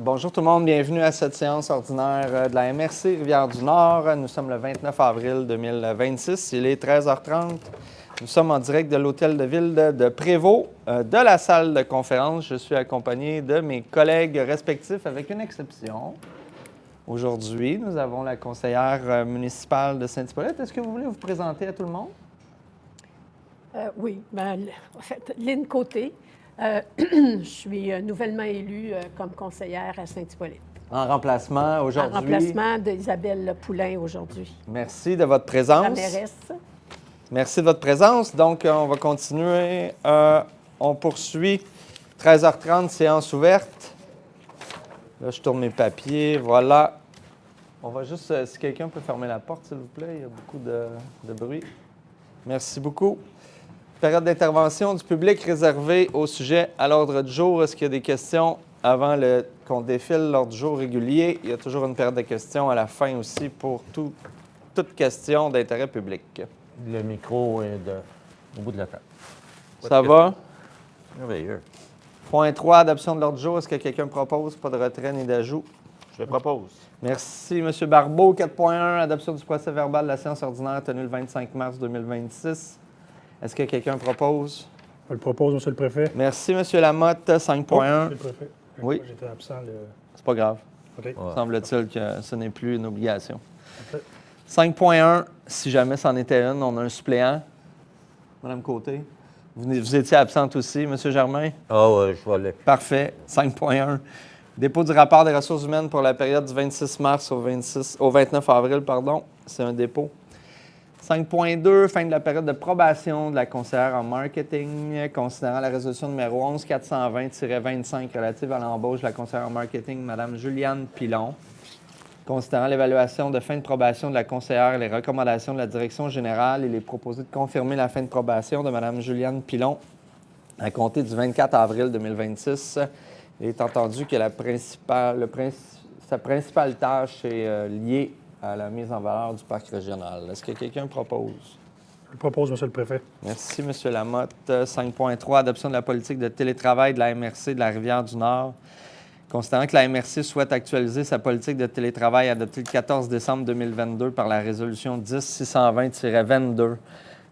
Bonjour tout le monde, bienvenue à cette séance ordinaire de la MRC Rivière-du-Nord. Nous sommes le 29 avril 2026, il est 13h30. Nous sommes en direct de l'hôtel de ville de Prévost, de la salle de conférence. Je suis accompagné de mes collègues respectifs avec une exception. Aujourd'hui, nous avons la conseillère municipale de Saint-Hippolyte. Est-ce que vous voulez vous présenter à tout le monde? Oui, en fait, Lynne Côté. Je suis nouvellement élue comme conseillère à Saint-Hippolyte. En remplacement aujourd'hui. En remplacement d'Isabelle Poulain aujourd'hui. Merci de votre présence. La mairesse. Merci de votre présence. Donc, on va continuer. On poursuit. 13h30, séance ouverte. Là, je tourne mes papiers. Voilà. On va juste, si quelqu'un peut fermer la porte, s'il vous plaît. Il y a beaucoup de bruit. Merci beaucoup. Période d'intervention du public réservée au sujet à l'ordre du jour. Est-ce qu'il y a des questions avant qu'on défile l'ordre du jour régulier? Il y a toujours une période de questions à la fin aussi pour toute question d'intérêt public. Le micro est au bout de la table. Ça va? Merveilleux. Point 3, adoption de l'ordre du jour. Est-ce que quelqu'un propose? Pas de retrait ni d'ajout. Je le propose. Merci, M. Barbeau. 4.1, adoption du procès-verbal de la séance ordinaire tenue le 25 mars 2026. Est-ce que quelqu'un propose? Je le propose, M. le Préfet. Merci, M. Lamotte. 5.1. M. le Préfet. Oui. J'étais absent. C'est pas grave. OK. Ouais. Semble-t-il que ce n'est plus une obligation. Parfait. 5.1, si jamais c'en était une, on a un suppléant. Madame Côté, vous étiez absente aussi. M. Germain? Ah ouais, je vais aller. Parfait. 5.1. Dépôt du rapport des ressources humaines pour la période du 26 mars au 29 avril. C'est un dépôt. 5.2, fin de la période de probation de la conseillère en marketing, considérant la résolution numéro 11-420-25 relative à l'embauche de la conseillère en marketing, Mme Juliane Pilon. Considérant l'évaluation de fin de probation de la conseillère et les recommandations de la direction générale, il est proposé de confirmer la fin de probation de Mme Juliane Pilon à compter du 24 avril 2026. Il est entendu que sa principale tâche est liée à la mise en valeur du parc régional. Est-ce que quelqu'un propose? Je le propose, M. le Préfet. Merci, M. Lamotte. 5.3, adoption de la politique de télétravail de la MRC de la Rivière-du-Nord. Considérant que la MRC souhaite actualiser sa politique de télétravail adoptée le 14 décembre 2022 par la résolution 10-620-22,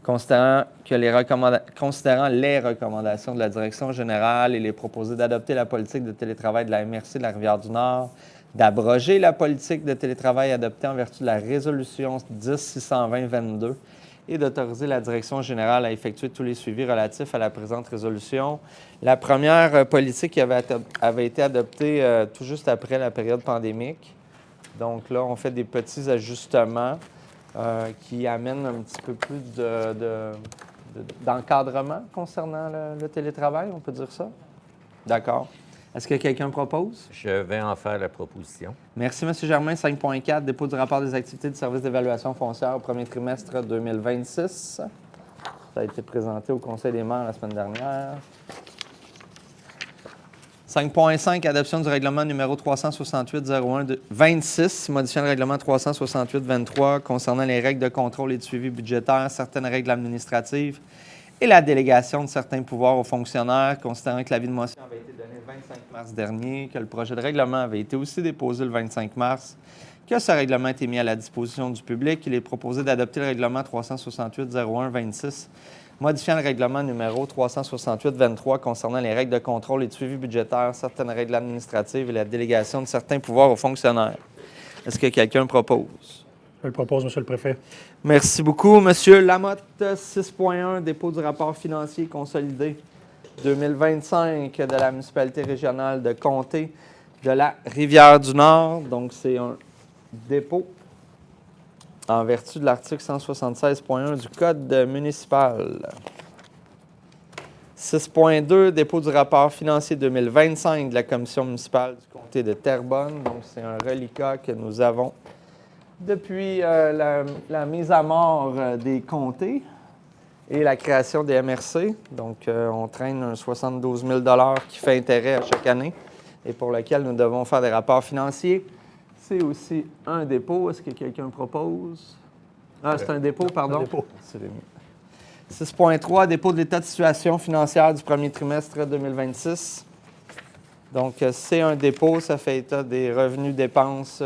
considérant les recommandations de la direction générale, il est proposé d'adopter la politique de télétravail de la MRC de la Rivière-du-Nord, d'abroger la politique de télétravail adoptée en vertu de la résolution 10-620-22 et d'autoriser la direction générale à effectuer tous les suivis relatifs à la présente résolution. La première politique avait été adoptée tout juste après la période pandémique. Donc là, on fait des petits ajustements qui amènent un petit peu plus d'encadrement concernant le télétravail, on peut dire ça? D'accord. Est-ce que quelqu'un propose? Je vais en faire la proposition. Merci, M. Germain. 5.4, dépôt du rapport des activités du service d'évaluation foncière au premier trimestre 2026. Ça a été présenté au Conseil des maires la semaine dernière. 5.5, adoption du règlement numéro 368-01-26, modifiant le règlement 368-23 concernant les règles de contrôle et de suivi budgétaire, certaines règles administratives et la délégation de certains pouvoirs aux fonctionnaires, considérant que l'avis de motion avait été donné le 25 mars dernier, que le projet de règlement avait été aussi déposé le 25 mars, que ce règlement a été mis à la disposition du public. Il est proposé d'adopter le règlement 368-01-26, modifiant le règlement numéro 368-23 concernant les règles de contrôle et de suivi budgétaire, certaines règles administratives et la délégation de certains pouvoirs aux fonctionnaires. Est-ce que quelqu'un propose? Je le propose, M. le Préfet. Merci beaucoup. Monsieur Lamotte, 6.1, dépôt du rapport financier consolidé 2025 de la municipalité régionale de Comté de la Rivière-du-Nord. Donc, c'est un dépôt en vertu de l'article 176.1 du Code municipal. 6.2, dépôt du rapport financier 2025 de la commission municipale du comté de Terrebonne. Donc, c'est un reliquat que nous avons depuis la mise à mort des comtés et la création des MRC. Donc, on traîne un 72 000 qui fait intérêt à chaque année et pour lequel nous devons faire des rapports financiers. C'est aussi un dépôt. Est-ce que quelqu'un propose? Ah, c'est un dépôt, pardon. Un dépôt. 6.3, dépôt de l'état de situation financière du premier trimestre 2026. Donc, c'est un dépôt, ça fait état des revenus-dépenses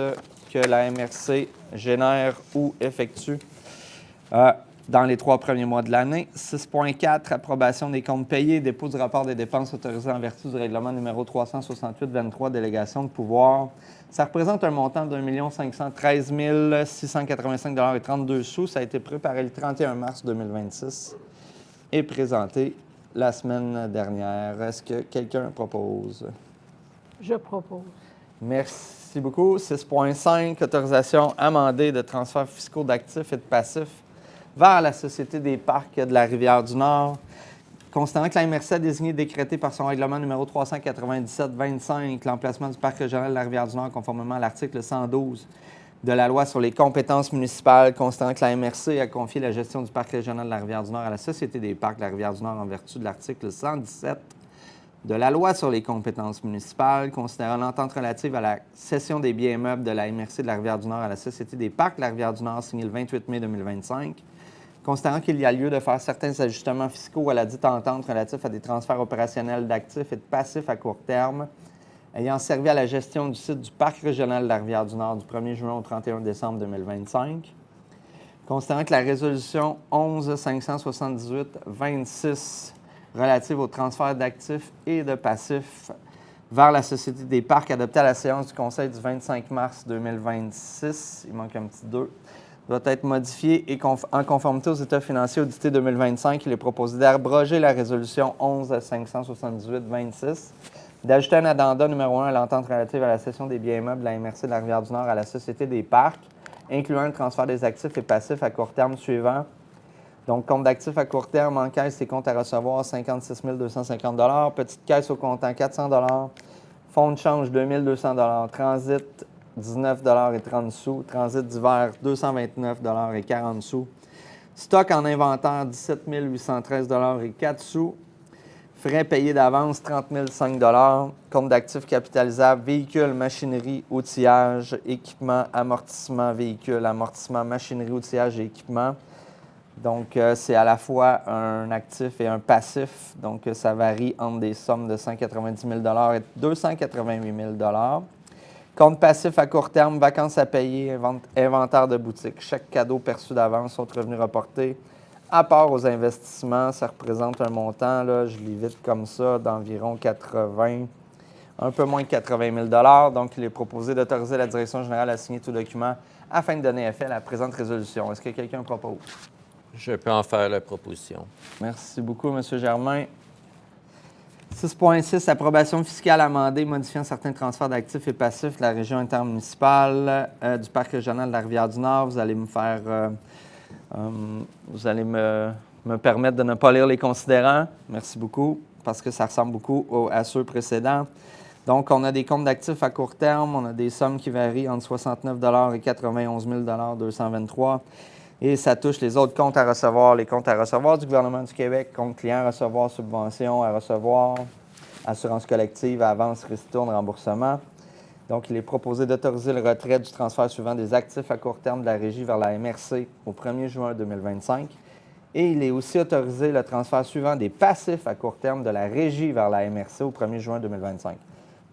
que la MRC génère ou effectue dans les 3 premiers mois de l'année. 6.4, approbation des comptes payés, dépôt du rapport des dépenses autorisées en vertu du règlement numéro 368-23, délégation de pouvoir. Ça représente un montant d'1 513 685,32 $. Ça a été préparé le 31 mars 2026 et présenté la semaine dernière. Est-ce que quelqu'un propose? Je propose. Merci beaucoup. 6.5, autorisation amendée de transferts fiscaux d'actifs et de passifs vers la Société des parcs de la Rivière-du-Nord. Considérant que la MRC a désigné et décrété par son règlement numéro 397-25 l'emplacement du parc régional de la Rivière-du-Nord conformément à l'article 112 de la loi sur les compétences municipales, considérant que la MRC a confié la gestion du parc régional de la Rivière-du-Nord à la Société des parcs de la Rivière-du-Nord en vertu de l'article 117 de la loi sur les compétences municipales, considérant l'entente relative à la cession des biens immeubles de la MRC de la Rivière-du-Nord à la Société des parcs de la Rivière-du-Nord signée le 28 mai 2025, considérant qu'il y a lieu de faire certains ajustements fiscaux à la dite entente relatifs à des transferts opérationnels d'actifs et de passifs à court terme, ayant servi à la gestion du site du parc régional de la Rivière-du-Nord du 1er juin au 31 décembre 2025, considérant que la résolution 11-578-26 relative au transfert d'actifs et de passifs vers la Société des parcs adoptée à la séance du Conseil du 25 mars 2026, il manque un petit 2, doit être modifiée et en conformité aux états financiers audités 2025, il est proposé d'abroger la résolution 11-578-26, d'ajouter un addenda numéro 1 à l'entente relative à la cession des biens immeubles de la MRC de la Rivière-du-Nord à la Société des parcs, incluant le transfert des actifs et passifs à court terme suivants. Donc, compte d'actifs à court terme, en caisse et compte à recevoir, 56 250 $ Petite caisse au comptant, 400 $. Fonds de change, 2 200 $. Transit, 19 et 30 sous. Transit d'hiver, 229 et 40 sous. Stock en inventaire, 17 813 et 4 sous. Frais payés d'avance, 30 005 $. Compte d'actifs capitalisables, véhicules, machinerie, outillage, équipement, amortissement, véhicules, amortissement, machinerie, outillage et équipement. Donc, c'est à la fois un actif et un passif. Donc, ça varie entre des sommes de 190 000 $ et 288 000 $. Compte passif à court terme, vacances à payer, inventaire de boutique, chèque cadeau perçu d'avance, autres revenus reportés. À part aux investissements, ça représente un montant, là, je lis vite comme ça, d'environ un peu moins de 80 000 $. Donc, il est proposé d'autoriser la Direction générale à signer tout document afin de donner effet à la présente résolution. Est-ce que quelqu'un propose? Je peux en faire la proposition. Merci beaucoup, M. Germain. 6.6, approbation fiscale amendée modifiant certains transferts d'actifs et passifs de la région intermunicipale du parc régional de la Rivière-du-Nord. Vous allez me permettre de ne pas lire les considérants. Merci beaucoup, parce que ça ressemble beaucoup à ceux précédents. Donc, on a des comptes d'actifs à court terme. On a des sommes qui varient entre 69 $ et 91 223 $. Et ça touche les autres comptes à recevoir, les comptes à recevoir du gouvernement du Québec, compte client à recevoir, subvention à recevoir, assurance collective, avance, ristourne, remboursement. Donc, il est proposé d'autoriser le retrait du transfert suivant des actifs à court terme de la Régie vers la MRC au 1er juin 2025. Et il est aussi autorisé le transfert suivant des passifs à court terme de la Régie vers la MRC au 1er juin 2025.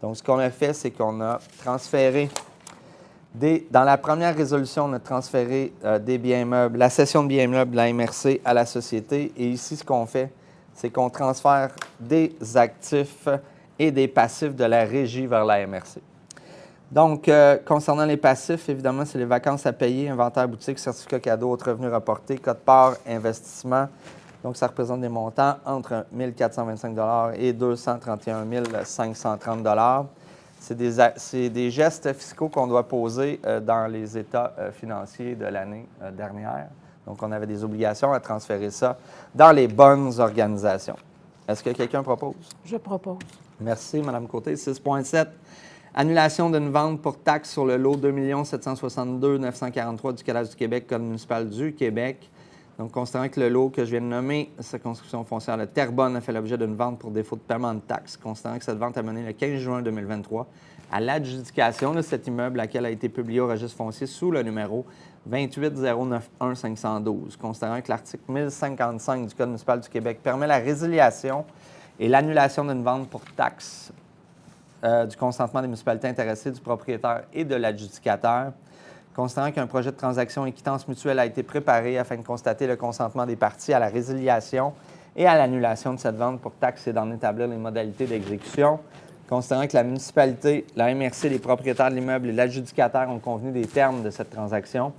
Donc, ce qu'on a fait, c'est qu'on a transféré dans la première résolution, on a transféré des biens immeubles, la cession de biens immeubles de la MRC à la société. Et ici, ce qu'on fait, c'est qu'on transfère des actifs et des passifs de la Régie vers la MRC. Donc, concernant les passifs, évidemment, c'est les vacances à payer, inventaire boutique, certificat cadeau, autres revenus rapportés, code-part, investissement. Donc, ça représente des montants entre 1 425 $ et 231 530 $. C'est des gestes fiscaux qu'on doit poser dans les états financiers de l'année dernière. Donc, on avait des obligations à transférer ça dans les bonnes organisations. Est-ce que quelqu'un propose? Je propose. Merci, Mme Côté. 6.7, annulation d'une vente pour taxe sur le lot 2 762 943 du Collège du Québec, Code municipal du Québec. Donc, considérant que le lot que je viens de nommer, circonscription foncière de Terrebonne, a fait l'objet d'une vente pour défaut de paiement de taxes, considérant que cette vente a mené le 15 juin 2023 à l'adjudication de cet immeuble, laquelle a été publié au registre foncier sous le numéro 28091-512, considérant que l'article 1055 du Code municipal du Québec permet la résiliation et l'annulation d'une vente pour taxes du consentement des municipalités intéressées, du propriétaire et de l'adjudicateur. Considérant qu'un projet de transaction et quittance mutuelle a été préparé afin de constater le consentement des parties à la résiliation et à l'annulation de cette vente pour taxe et d'en établir les modalités d'exécution. Considérant que la municipalité, la MRC, les propriétaires de l'immeuble et l'adjudicateur ont convenu des termes de cette transaction,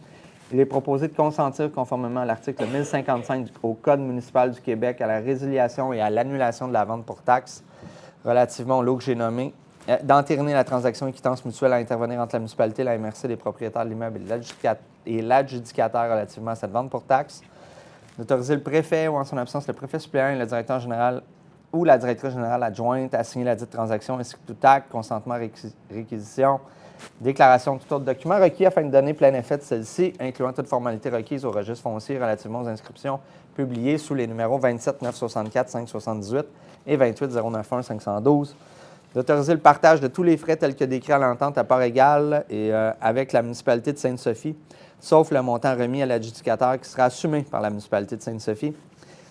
il est proposé de consentir conformément à l'article 1055 au Code municipal du Québec à la résiliation et à l'annulation de la vente pour taxe relativement au lot que j'ai nommé, d'entériner la transaction et quittance mutuelle à intervenir entre la municipalité, la MRC, les propriétaires de l'immeuble et l'adjudicateur relativement à cette vente pour taxe, d'autoriser le préfet ou en son absence le préfet suppléant et le directeur général ou la directrice générale adjointe à signer la dite transaction ainsi que tout acte, consentement, réquisition, déclaration de tout autre document requis afin de donner plein effet de celle-ci, incluant toute formalité requise au registre foncier relativement aux inscriptions publiées sous les numéros 27 964 578 et 28 091 512. D'autoriser le partage de tous les frais tels que décrits à l'entente à part égale et avec la municipalité de Sainte-Sophie, sauf le montant remis à l'adjudicateur qui sera assumé par la municipalité de Sainte-Sophie.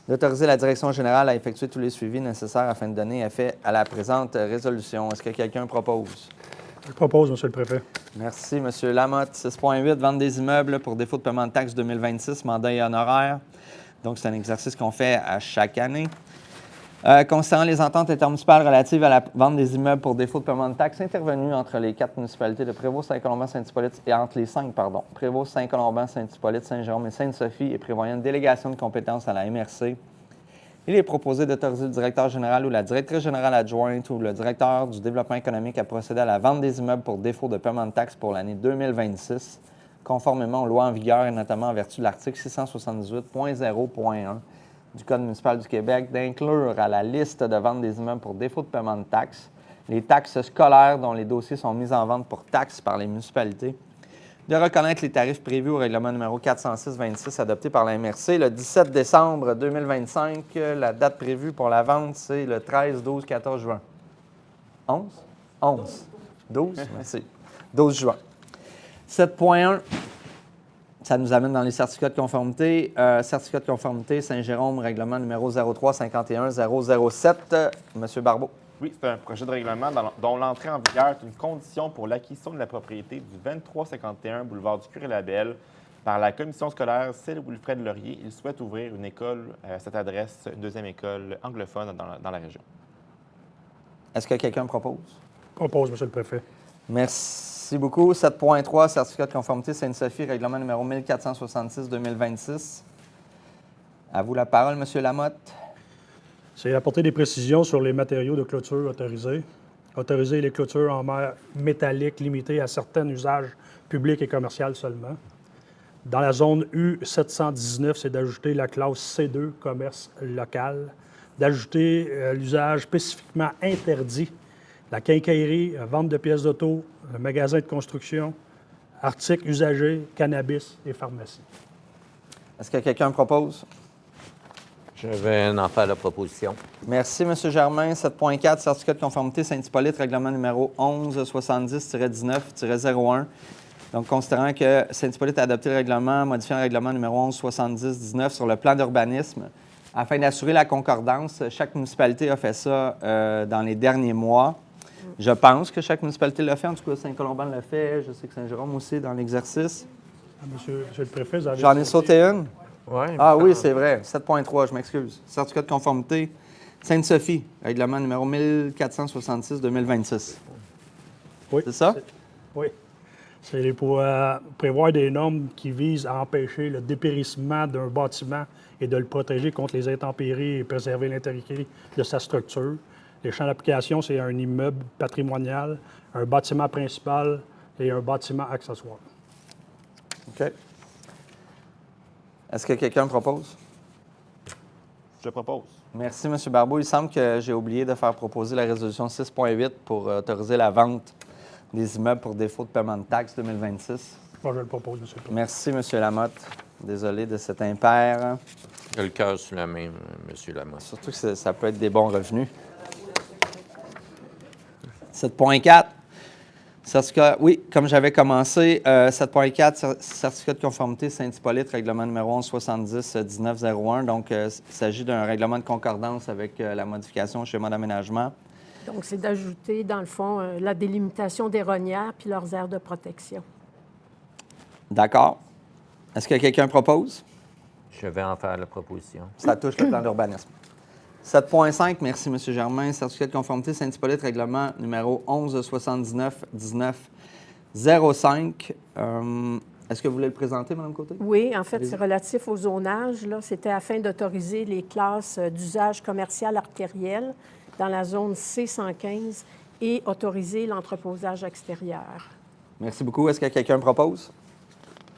D'autoriser la direction générale à effectuer tous les suivis nécessaires afin de donner effet à la présente résolution. Est-ce que quelqu'un propose? Je propose, M. le Préfet. Merci, M. Lamotte. 6.8, vente des immeubles pour défaut de paiement de taxes 2026, mandat et honoraires. Donc, c'est un exercice qu'on fait à chaque année. Concernant les ententes intermunicipales relatives à la vente des immeubles pour défaut de paiement de taxes intervenues entre les 4 municipalités de Prévost, Saint-Colomban, Saint-Hippolyte et entre les 5, Prévost, Saint-Colomban, Saint-Hippolyte, Saint-Jérôme et Sainte-Sophie et prévoyant une délégation de compétences à la MRC, il est proposé d'autoriser le directeur général ou la directrice générale adjointe ou le directeur du développement économique à procéder à la vente des immeubles pour défaut de paiement de taxes pour l'année 2026, conformément aux lois en vigueur et notamment en vertu de l'article 678.0.1 du Code municipal du Québec, d'inclure à la liste de vente des immeubles pour défaut de paiement de taxes les taxes scolaires dont les dossiers sont mis en vente pour taxes par les municipalités, de reconnaître les tarifs prévus au règlement numéro 406-26 adopté par la MRC le 17 décembre 2025. La date prévue pour la vente, c'est le 13, 12, 14 juin. 11? 11. 12? Merci. 12 juin. 7.1. Ça nous amène dans les certificats de conformité. Certificat de conformité, Saint-Jérôme, règlement numéro 03-51-007. Monsieur Barbeau. Oui, c'est un projet de règlement dont l'entrée en vigueur est une condition pour l'acquisition de la propriété du 2351 boulevard du Curé-Labelle par la commission scolaire Cille-Wilfred Laurier. Il souhaite ouvrir une école à cette adresse, une deuxième école anglophone dans la région. Est-ce que quelqu'un propose? Propose, M. le Préfet. Merci beaucoup. 7.3, certificat de conformité Sainte-Sophie, règlement numéro 1466-2026. À vous la parole, M. Lamotte. C'est apporter des précisions sur les matériaux de clôture autorisés. Autoriser les clôtures en mer métallique limitées à certains usages publics et commerciaux seulement. Dans la zone U719, c'est d'ajouter la classe C2, commerce local. D'ajouter l'usage spécifiquement interdit, la quincaillerie, vente de pièces d'auto, le magasin de construction, articles usagés, cannabis et pharmacie. Est-ce que quelqu'un propose? Je vais en faire la proposition. Merci, M. Germain. 7.4, certificat de conformité Saint-Hippolyte, règlement numéro 1170-19-01. Donc, considérant que Saint-Hippolyte a adopté le règlement, modifiant le règlement numéro 1170-19 sur le plan d'urbanisme, afin d'assurer la concordance, chaque municipalité a fait ça dans les derniers mois. Je pense que chaque municipalité l'a fait. En tout cas, Saint-Colomban l'a fait. Je sais que Saint-Jérôme aussi dans l'exercice. Monsieur le Préfet, vous avez... J'en ai sauté une. Ouais, Ah oui, c'est vrai. 7.3, je m'excuse. Certificat de conformité Sainte-Sophie, règlement numéro 1466-2026. Oui. C'est ça? Oui. C'est pour prévoir des normes qui visent à empêcher le dépérissement d'un bâtiment et de le protéger contre les intempéries et préserver l'intégrité de sa structure. Les champs d'application, c'est un immeuble patrimonial, un bâtiment principal et un bâtiment accessoire. OK. Est-ce que quelqu'un propose? Je propose. Merci, M. Barbeau. Il semble que j'ai oublié de faire proposer la résolution 6.8 pour autoriser la vente des immeubles pour défaut de paiement de taxes 2026. Moi, je le propose, M. le Préfet. Merci, M. Lamotte. Désolé de cet impair. J'ai le cœur sous la main, M. Lamotte. Surtout que ça peut être des bons revenus. 7.4. Certificat, oui, comme j'avais commencé, 7.4, certificat de conformité Saint-Hippolyte, règlement numéro 1170-1901. Donc, il s'agit d'un règlement de concordance avec la modification au schéma d'aménagement. Donc, c'est d'ajouter, dans le fond, la délimitation des ronières puis leurs aires de protection. D'accord. Est-ce que quelqu'un propose? Je vais en faire la proposition. Ça touche le plan d'urbanisme. 7.5, merci M. Germain. Certificat de conformité Saint-Hippolyte, règlement numéro 1179-1905. Est-ce que vous voulez le présenter, Mme Côté? Oui, en fait, Allez-y. c'est relatif au zonage. Là. C'était afin d'autoriser les classes d'usage commercial artériel dans la zone C115 et autoriser l'entreposage extérieur. Merci beaucoup. Est-ce que quelqu'un propose?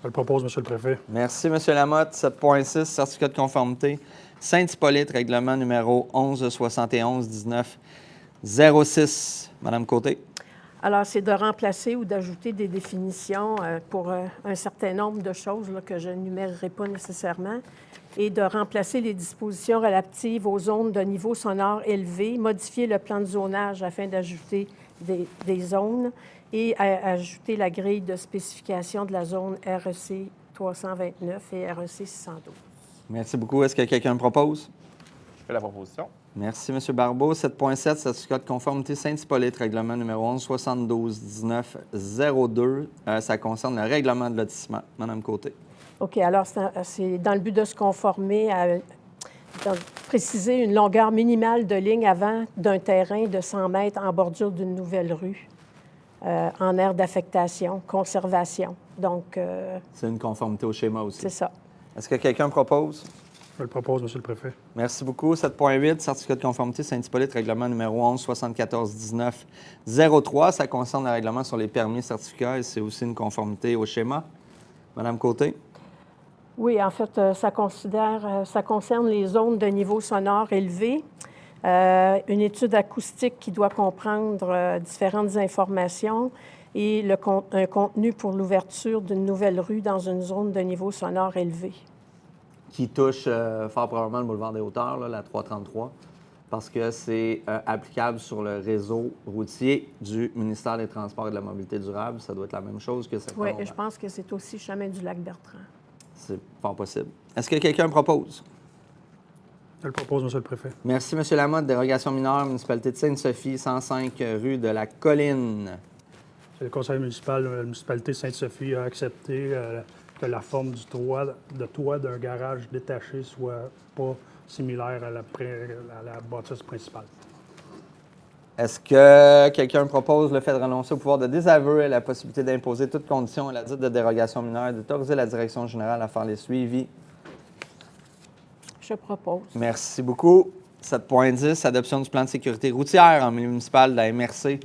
Je le propose, M. le Préfet. Merci, M. Lamotte. 7.6, certificat de conformité Saint-Hippolyte, règlement numéro 1171-1906. Mme Côté. Alors, c'est de remplacer ou d'ajouter des définitions pour un certain nombre de choses là, que je n'énumérerai pas nécessairement, et de remplacer les dispositions relatives aux zones de niveau sonore élevé, modifier le plan de zonage afin d'ajouter des zones et ajouter la grille de spécification de la zone REC 329 et REC 612. Merci beaucoup. Est-ce que quelqu'un propose? Je fais la proposition. Merci, M. Barbeau. 7.7, certificat de conformité Saint-Hippolyte, règlement numéro 1172-1902. Ça concerne le règlement de lotissement. Mme Côté. OK, alors c'est dans le but de se conformer à préciser une longueur minimale de ligne avant d'un terrain de 100 mètres en bordure d'une nouvelle rue, en aire d'affectation, conservation. Donc, C'est une conformité au schéma aussi. c'est ça. Est-ce que quelqu'un propose? Je le propose, M. le Préfet. Merci beaucoup. 7.8, certificat de conformité Saint-Hippolyte, règlement numéro 1174-1903. Ça concerne le règlement sur les permis et certificats et c'est aussi une conformité au schéma. Madame Côté. Oui, en fait, ça concerne les zones de niveau sonore élevé. Une étude acoustique qui doit comprendre différentes informations et un contenu pour l'ouverture d'une nouvelle rue dans une zone de niveau sonore élevé. Qui touche fort probablement le boulevard des Hauteurs, là, la 333, parce que c'est applicable sur le réseau routier du ministère des Transports et de la Mobilité durable. Ça doit être la même chose que cette Oui, je pense que c'est aussi chemin du Lac-Bertrand. C'est fort possible. Est-ce que quelqu'un propose? Je le propose, M. le Préfet. Merci, M. Lamotte. Dérogation mineure, municipalité de Sainte-Sophie, 105 rue de la Colline. C'est le conseil municipal de la municipalité de Sainte-Sophie a accepté que la forme du toit d'un garage détaché soit pas similaire à la bâtisse principale. Est-ce que quelqu'un propose le fait de renoncer au pouvoir de désaveu et la possibilité d'imposer toute condition à la dite de dérogation mineure et d'autoriser la direction générale à faire les suivis? Je propose. Merci beaucoup. 7.10, adoption du plan de sécurité routière en milieu municipal de la MRC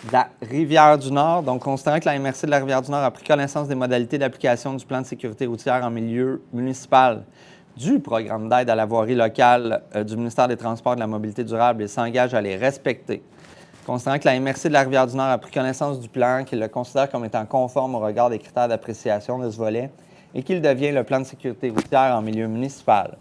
de la Rivière-du-Nord. Donc, considérant que la MRC de la Rivière-du-Nord a pris connaissance des modalités d'application du plan de sécurité routière en milieu municipal du programme d'aide à la voirie locale du ministère des Transports et de la Mobilité durable et s'engage à les respecter. Considérant que la MRC de la Rivière-du-Nord a pris connaissance du plan, qu'il le considère comme étant conforme au regard des critères d'appréciation de ce volet et qu'il devient le plan de sécurité routière en milieu municipal.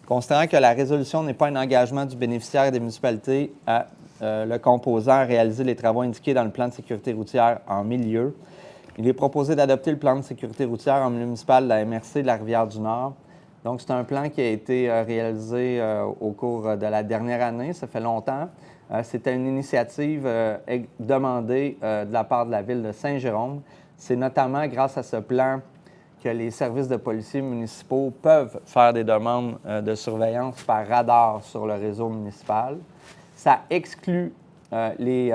Considérant que la résolution n'est pas un engagement du bénéficiaire et des municipalités à le composant à réaliser les travaux indiqués dans le plan de sécurité routière en milieu, il est proposé d'adopter le plan de sécurité routière en milieu municipal de la MRC de la Rivière-du-Nord. Donc, c'est un plan qui a été réalisé au cours de la dernière année. Ça fait longtemps. C'était une initiative demandée de la part de la ville de Saint-Jérôme. C'est notamment grâce à ce plan que les services de policiers municipaux peuvent faire des demandes de surveillance par radar sur le réseau municipal. Ça exclut les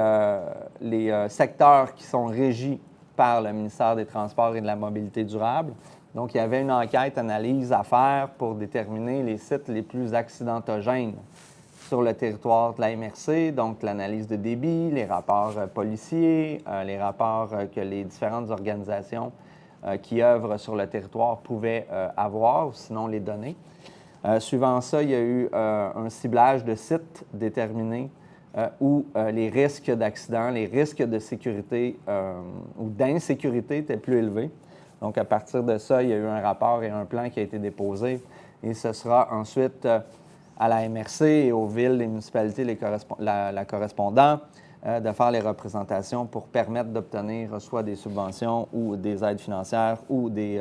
secteurs qui sont régis par le ministère des Transports et de la Mobilité durable. Donc, il y avait une enquête, analyse à faire pour déterminer les sites les plus accidentogènes sur le territoire de la MRC, donc l'analyse de débit, les rapports policiers, les rapports que les différentes organisations qui œuvrent sur le territoire pouvaient avoir, sinon les données. Suivant ça, il y a eu un ciblage de sites déterminés où les risques d'accident, les risques de sécurité ou d'insécurité étaient plus élevés. Donc, à partir de ça, il y a eu un rapport et un plan qui a été déposé. Et ce sera ensuite à la MRC et aux villes, les municipalités, la correspondant, de faire les représentations pour permettre d'obtenir soit des subventions ou des aides financières ou des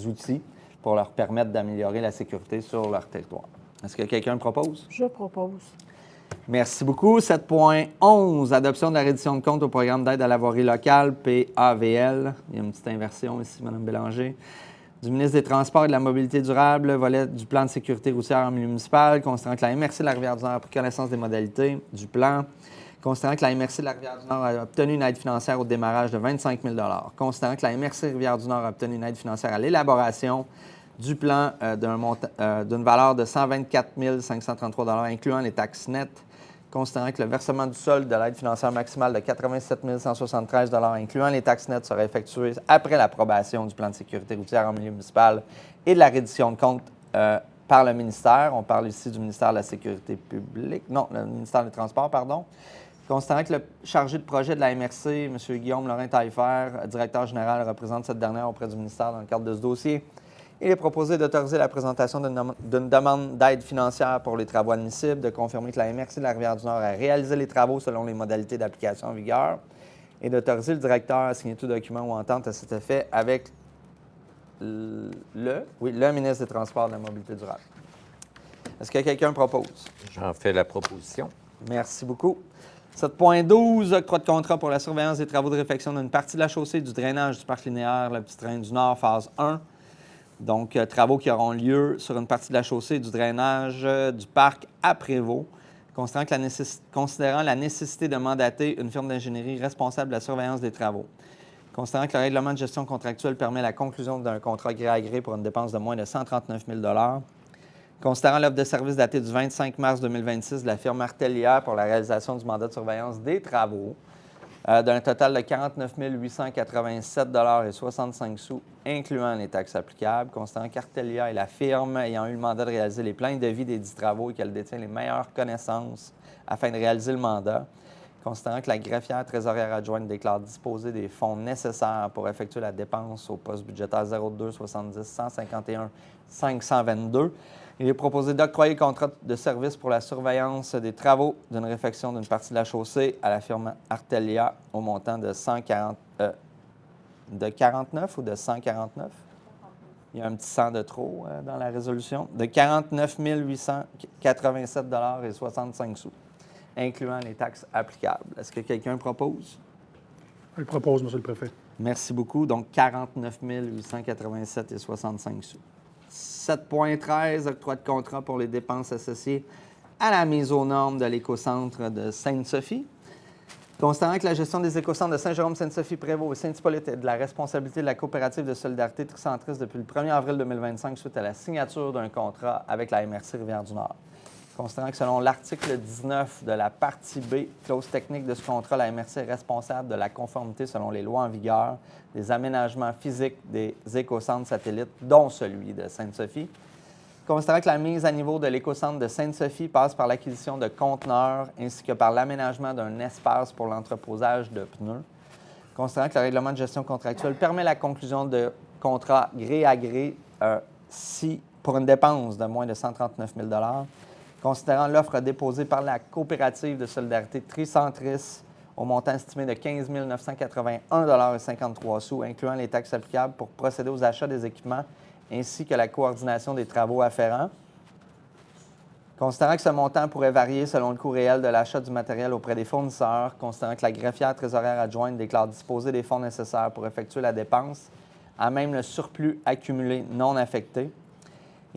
outils pour leur permettre d'améliorer la sécurité sur leur territoire. Est-ce que quelqu'un propose? Je propose. Merci beaucoup. 7.11, adoption de la reddition de compte au programme d'aide à la voirie locale, PAVL. Il y a une petite inversion ici, Mme Bélanger. Du ministre des Transports et de la Mobilité durable, volet du plan de sécurité routière municipale, considérant que la MRC de la Rivière-du-Nord a pris connaissance des modalités du plan, considérant que la MRC de la Rivière-du-Nord a obtenu une aide financière au démarrage de 25 000 considérant que la MRC Rivière-du-Nord a obtenu une aide financière à l'élaboration du plan d'une valeur de 124 533 incluant les taxes nettes, considérant que le versement du solde de l'aide financière maximale de 87 173 incluant les taxes nettes sera effectué après l'approbation du plan de sécurité routière en milieu municipal et de la reddition de compte par le ministère. On parle ici du ministère de la Sécurité publique, non, le ministère des Transports, pardon. Considérant que le chargé de projet de la MRC, M. Guillaume Lorrain-Taillefer, directeur général, représente cette dernière auprès du ministère dans le cadre de ce dossier, il est proposé d'autoriser la présentation d'une demande d'aide financière pour les travaux admissibles, de confirmer que la MRC de la Rivière-du-Nord a réalisé les travaux selon les modalités d'application en vigueur et d'autoriser le directeur à signer tout document ou entente à cet effet avec le ministre des Transports et de la Mobilité durable. Est-ce que quelqu'un propose? J'en fais la proposition. Merci beaucoup. 7.12, octroi de contrat pour la surveillance des travaux de réfection d'une partie de la chaussée du drainage du parc linéaire, le petit train du Nord, phase 1. Donc, travaux qui auront lieu sur une partie de la chaussée du drainage du parc à Prévost, considérant la nécessité de mandater une firme d'ingénierie responsable de la surveillance des travaux. Considérant que le règlement de gestion contractuelle permet la conclusion d'un contrat gré à gré pour une dépense de moins de 139 000 considérant l'offre de service datée du 25 mars 2026 de la firme Artelia pour la réalisation du mandat de surveillance des travaux, d'un total de 49 887,65 incluant les taxes applicables, considérant qu'Artelia est la firme ayant eu le mandat de réaliser les plans de devis des 10 travaux et qu'elle détient les meilleures connaissances afin de réaliser le mandat, considérant que la greffière trésorière adjointe déclare disposer des fonds nécessaires pour effectuer la dépense au poste budgétaire 02 70 151 522, il est proposé d'octroyer le contrat de service pour la surveillance des travaux d'une réfection d'une partie de la chaussée à la firme Artelia au montant de 49 ou de 149? Il y a un petit 100 de trop dans la résolution. De 49 887,65 incluant les taxes applicables. Est-ce que quelqu'un propose? Je le propose, M. le Préfet. Merci beaucoup. Donc, 49 887,65 7.13, octroi de contrat pour les dépenses associées à la mise aux normes de l'écocentre de Sainte-Sophie. Considérant que la gestion des écocentres de Saint-Jérôme, Sainte-Sophie, Prévost et Saint-Hippolyte est de la responsabilité de la coopérative de solidarité tricentriste depuis le 1er avril 2025 suite à la signature d'un contrat avec la MRC Rivière-du-Nord. Considérant que selon l'article 19 de la partie B, clause technique de ce contrat, la MRC est responsable de la conformité selon les lois en vigueur des aménagements physiques des écocentres satellites, dont celui de Sainte-Sophie. Considérant que la mise à niveau de l'écocentre de Sainte-Sophie passe par l'acquisition de conteneurs ainsi que par l'aménagement d'un espace pour l'entreposage de pneus. Considérant que le règlement de gestion contractuelle permet la conclusion de contrats gré à gré pour une dépense de moins de 139 000 considérant l'offre déposée par la coopérative de solidarité tricentriste au montant estimé de 15 981,53 incluant les taxes applicables pour procéder aux achats des équipements ainsi que la coordination des travaux afférents. Considérant que ce montant pourrait varier selon le coût réel de l'achat du matériel auprès des fournisseurs, considérant que la greffière trésorière adjointe déclare disposer des fonds nécessaires pour effectuer la dépense, à même le surplus accumulé non affecté,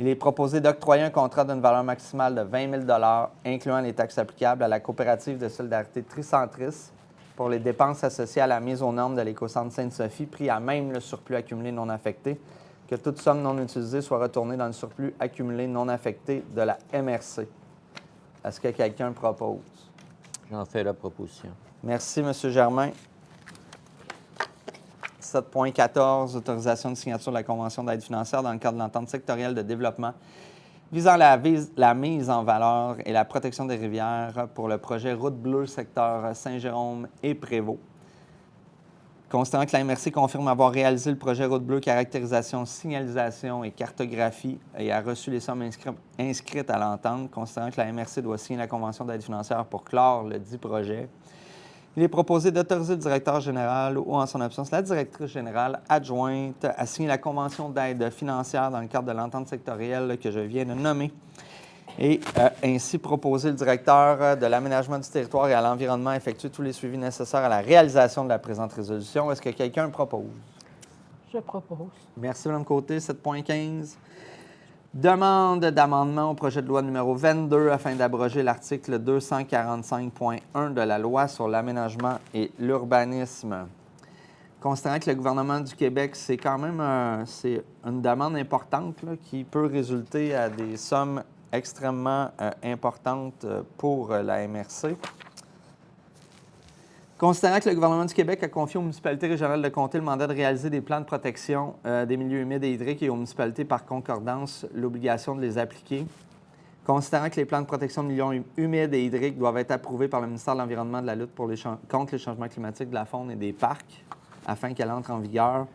il est proposé d'octroyer un contrat d'une valeur maximale de 20 000 incluant les taxes applicables à la coopérative de solidarité tricentriste pour les dépenses associées à la mise aux normes de l'écocentre Sainte-Sophie, pris à même le surplus accumulé non affecté, que toute somme non utilisée soit retournée dans le surplus accumulé non affecté de la MRC. Est-ce que quelqu'un propose? J'en fais la proposition. Merci, M. Germain. 7.14, autorisation de signature de la Convention d'aide financière dans le cadre de l'entente sectorielle de développement visant la mise en valeur et la protection des rivières pour le projet Route bleue secteur Saint-Jérôme et Prévost. Considérant que la MRC confirme avoir réalisé le projet Route bleue caractérisation, signalisation et cartographie et a reçu les sommes inscrites à l'entente, considérant que la MRC doit signer la Convention d'aide financière pour clore le dit projet, il est proposé d'autoriser le directeur général ou, en son absence, la directrice générale adjointe à signer la convention d'aide financière dans le cadre de l'entente sectorielle que je viens de nommer Et ainsi proposer le directeur de l'aménagement du territoire et à l'environnement à effectuer tous les suivis nécessaires à la réalisation de la présente résolution. Est-ce que quelqu'un propose? Je propose. Merci, Mme Côté. 7.15. Demande d'amendement au projet de loi numéro 22 afin d'abroger l'article 245.1 de la loi sur l'aménagement et l'urbanisme. Considérant que le gouvernement du Québec, c'est quand même c'est une demande importante là, qui peut résulter à des sommes extrêmement importantes pour la MRC. Considérant que le gouvernement du Québec a confié aux municipalités régionales de comté le mandat de réaliser des plans de protection des milieux humides et hydriques et aux municipalités par concordance l'obligation de les appliquer. Considérant que les plans de protection de milieux humides et hydriques doivent être approuvés par le ministère de l'Environnement, de la lutte contre les changements climatiques, de la faune et des parcs afin qu'elle entre en vigueur.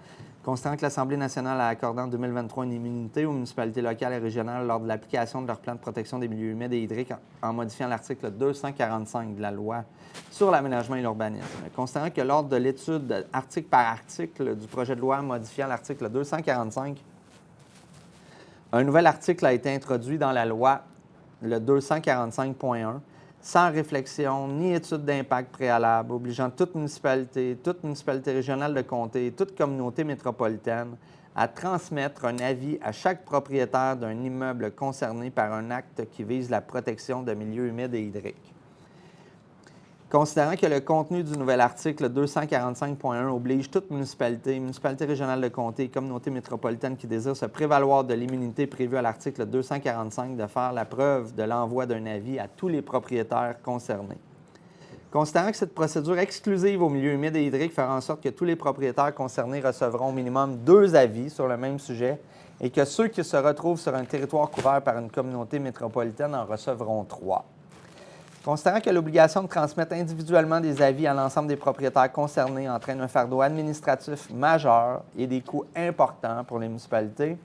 Considérant que l'Assemblée nationale a accordé en 2023 une immunité aux municipalités locales et régionales lors de l'application de leur plan de protection des milieux humides et hydriques en modifiant l'article 245 de la loi sur l'aménagement et l'urbanisme. Considérant que lors de l'étude article par article du projet de loi modifiant l'article 245, un nouvel article a été introduit dans la loi, le 245.1, sans réflexion ni étude d'impact préalable, obligeant toute municipalité régionale de comté et toute communauté métropolitaine à transmettre un avis à chaque propriétaire d'un immeuble concerné par un acte qui vise la protection de milieux humides et hydriques. Considérant que le contenu du nouvel article 245.1 oblige toute municipalité régionale de comté et communauté métropolitaine qui désire se prévaloir de l'immunité prévue à l'article 245 de faire la preuve de l'envoi d'un avis à tous les propriétaires concernés. Considérant que cette procédure exclusive aux milieux humides et hydriques fera en sorte que tous les propriétaires concernés recevront au minimum 2 avis sur le même sujet et que ceux qui se retrouvent sur un territoire couvert par une communauté métropolitaine en recevront 3. Considérant que l'obligation de transmettre individuellement des avis à l'ensemble des propriétaires concernés entraîne un fardeau administratif majeur et des coûts importants pour les municipalités,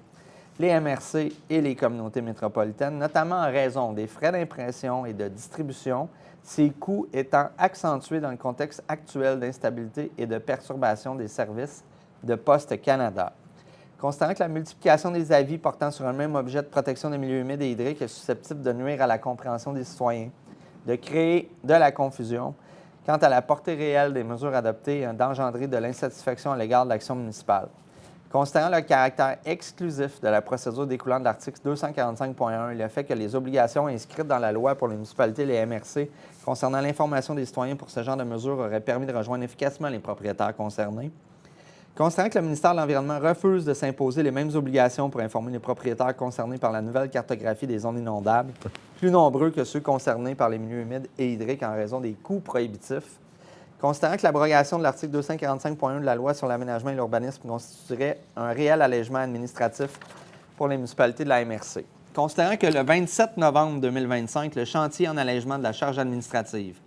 les MRC et les communautés métropolitaines, notamment en raison des frais d'impression et de distribution, ces coûts étant accentués dans le contexte actuel d'instabilité et de perturbation des services de Poste Canada. Considérant que la multiplication des avis portant sur un même objet de protection des milieux humides et hydriques est susceptible de nuire à la compréhension des citoyens, de créer de la confusion quant à la portée réelle des mesures adoptées et d'engendrer de l'insatisfaction à l'égard de l'action municipale. Considérant le caractère exclusif de la procédure découlant de l'article 245.1 et le fait que les obligations inscrites dans la loi pour les municipalités et les MRC concernant l'information des citoyens pour ce genre de mesures auraient permis de rejoindre efficacement les propriétaires concernés. Considérant que le ministère de l'Environnement refuse de s'imposer les mêmes obligations pour informer les propriétaires concernés par la nouvelle cartographie des zones inondables, plus nombreux que ceux concernés par les milieux humides et hydriques en raison des coûts prohibitifs. Considérant que l'abrogation de l'article 245.1 de la loi sur l'aménagement et l'urbanisme constituerait un réel allègement administratif pour les municipalités de la MRC. Considérant que le 27 novembre 2025, le chantier en allègement de la charge administrative,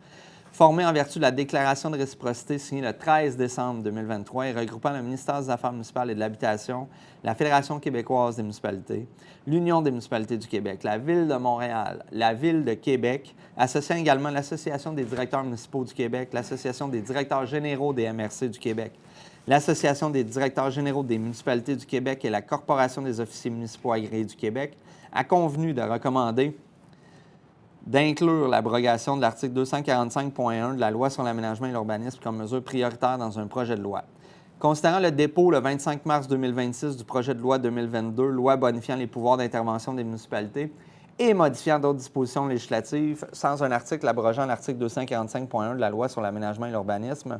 formé en vertu de la déclaration de réciprocité signée le 13 décembre 2023 et regroupant le ministère des Affaires municipales et de l'Habitation, la Fédération québécoise des municipalités, l'Union des municipalités du Québec, la Ville de Montréal, la Ville de Québec, associant également l'Association des directeurs municipaux du Québec, l'Association des directeurs généraux des MRC du Québec, l'Association des directeurs généraux des municipalités du Québec et la Corporation des officiers municipaux agréés du Québec, a convenu de recommander d'inclure l'abrogation de l'article 245.1 de la loi sur l'aménagement et l'urbanisme comme mesure prioritaire dans un projet de loi. Considérant le dépôt le 25 mars 2026 du projet de loi 2022, loi bonifiant les pouvoirs d'intervention des municipalités et modifiant d'autres dispositions législatives sans un article abrogeant l'article 245.1 de la loi sur l'aménagement et l'urbanisme,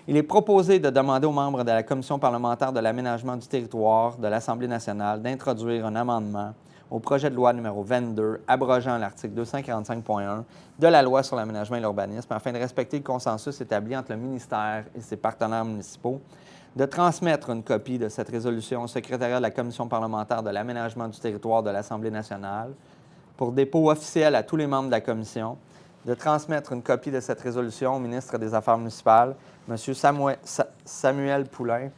il est proposé de demander aux membres de la Commission parlementaire de l'aménagement du territoire de l'Assemblée nationale d'introduire un amendement au projet de loi numéro 22, abrogeant l'article 245.1 de la loi sur l'aménagement et l'urbanisme, afin de respecter le consensus établi entre le ministère et ses partenaires municipaux, de transmettre une copie de cette résolution au secrétariat de la Commission parlementaire de l'aménagement du territoire de l'Assemblée nationale pour dépôt officiel à tous les membres de la Commission, de transmettre une copie de cette résolution au ministre des Affaires municipales, M. Samuel Poulain,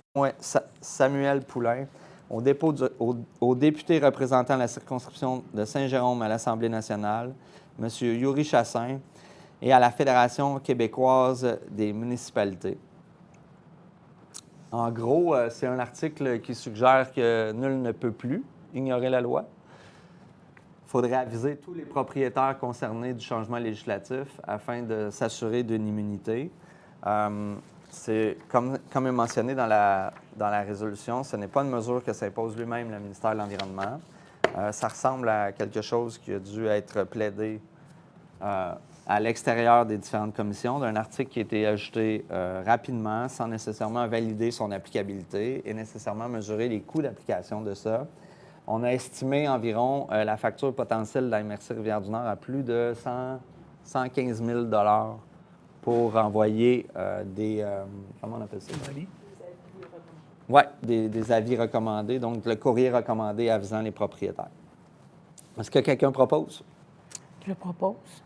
au député représentant la circonscription de Saint-Jérôme à l'Assemblée nationale, M. Yuri Chassin, et à la Fédération québécoise des municipalités. En gros, c'est un article qui suggère que nul ne peut plus ignorer la loi. Il faudrait aviser tous les propriétaires concernés du changement législatif afin de s'assurer d'une immunité. C'est comme est mentionné dans la résolution, ce n'est pas une mesure que s'impose lui-même le ministère de l'Environnement. Ça ressemble à quelque chose qui a dû être plaidé à l'extérieur des différentes commissions, d'un article qui a été ajouté rapidement, sans nécessairement valider son applicabilité et nécessairement mesurer les coûts d'application de ça. On a estimé environ la facture potentielle de la MRC Rivière-du-Nord à plus de 115 000 pour envoyer comment on appelle ça? Oui, des avis recommandés, donc le courrier recommandé avisant les propriétaires. Est-ce que quelqu'un propose? Je propose.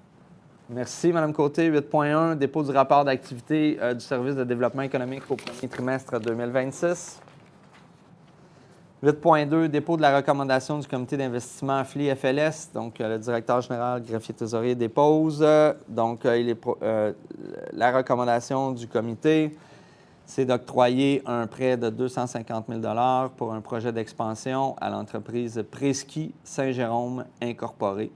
Merci, Mme Côté. 8.1, dépôt du rapport d'activité du service de développement économique au premier trimestre 2026. 8.2, dépôt de la recommandation du comité d'investissement FLI-FLS. Donc, le directeur général, greffier trésorier dépose. Donc, la recommandation du comité, c'est d'octroyer un prêt de 250 000 $ pour un projet d'expansion à l'entreprise Presky Saint-Jérôme Incorporée.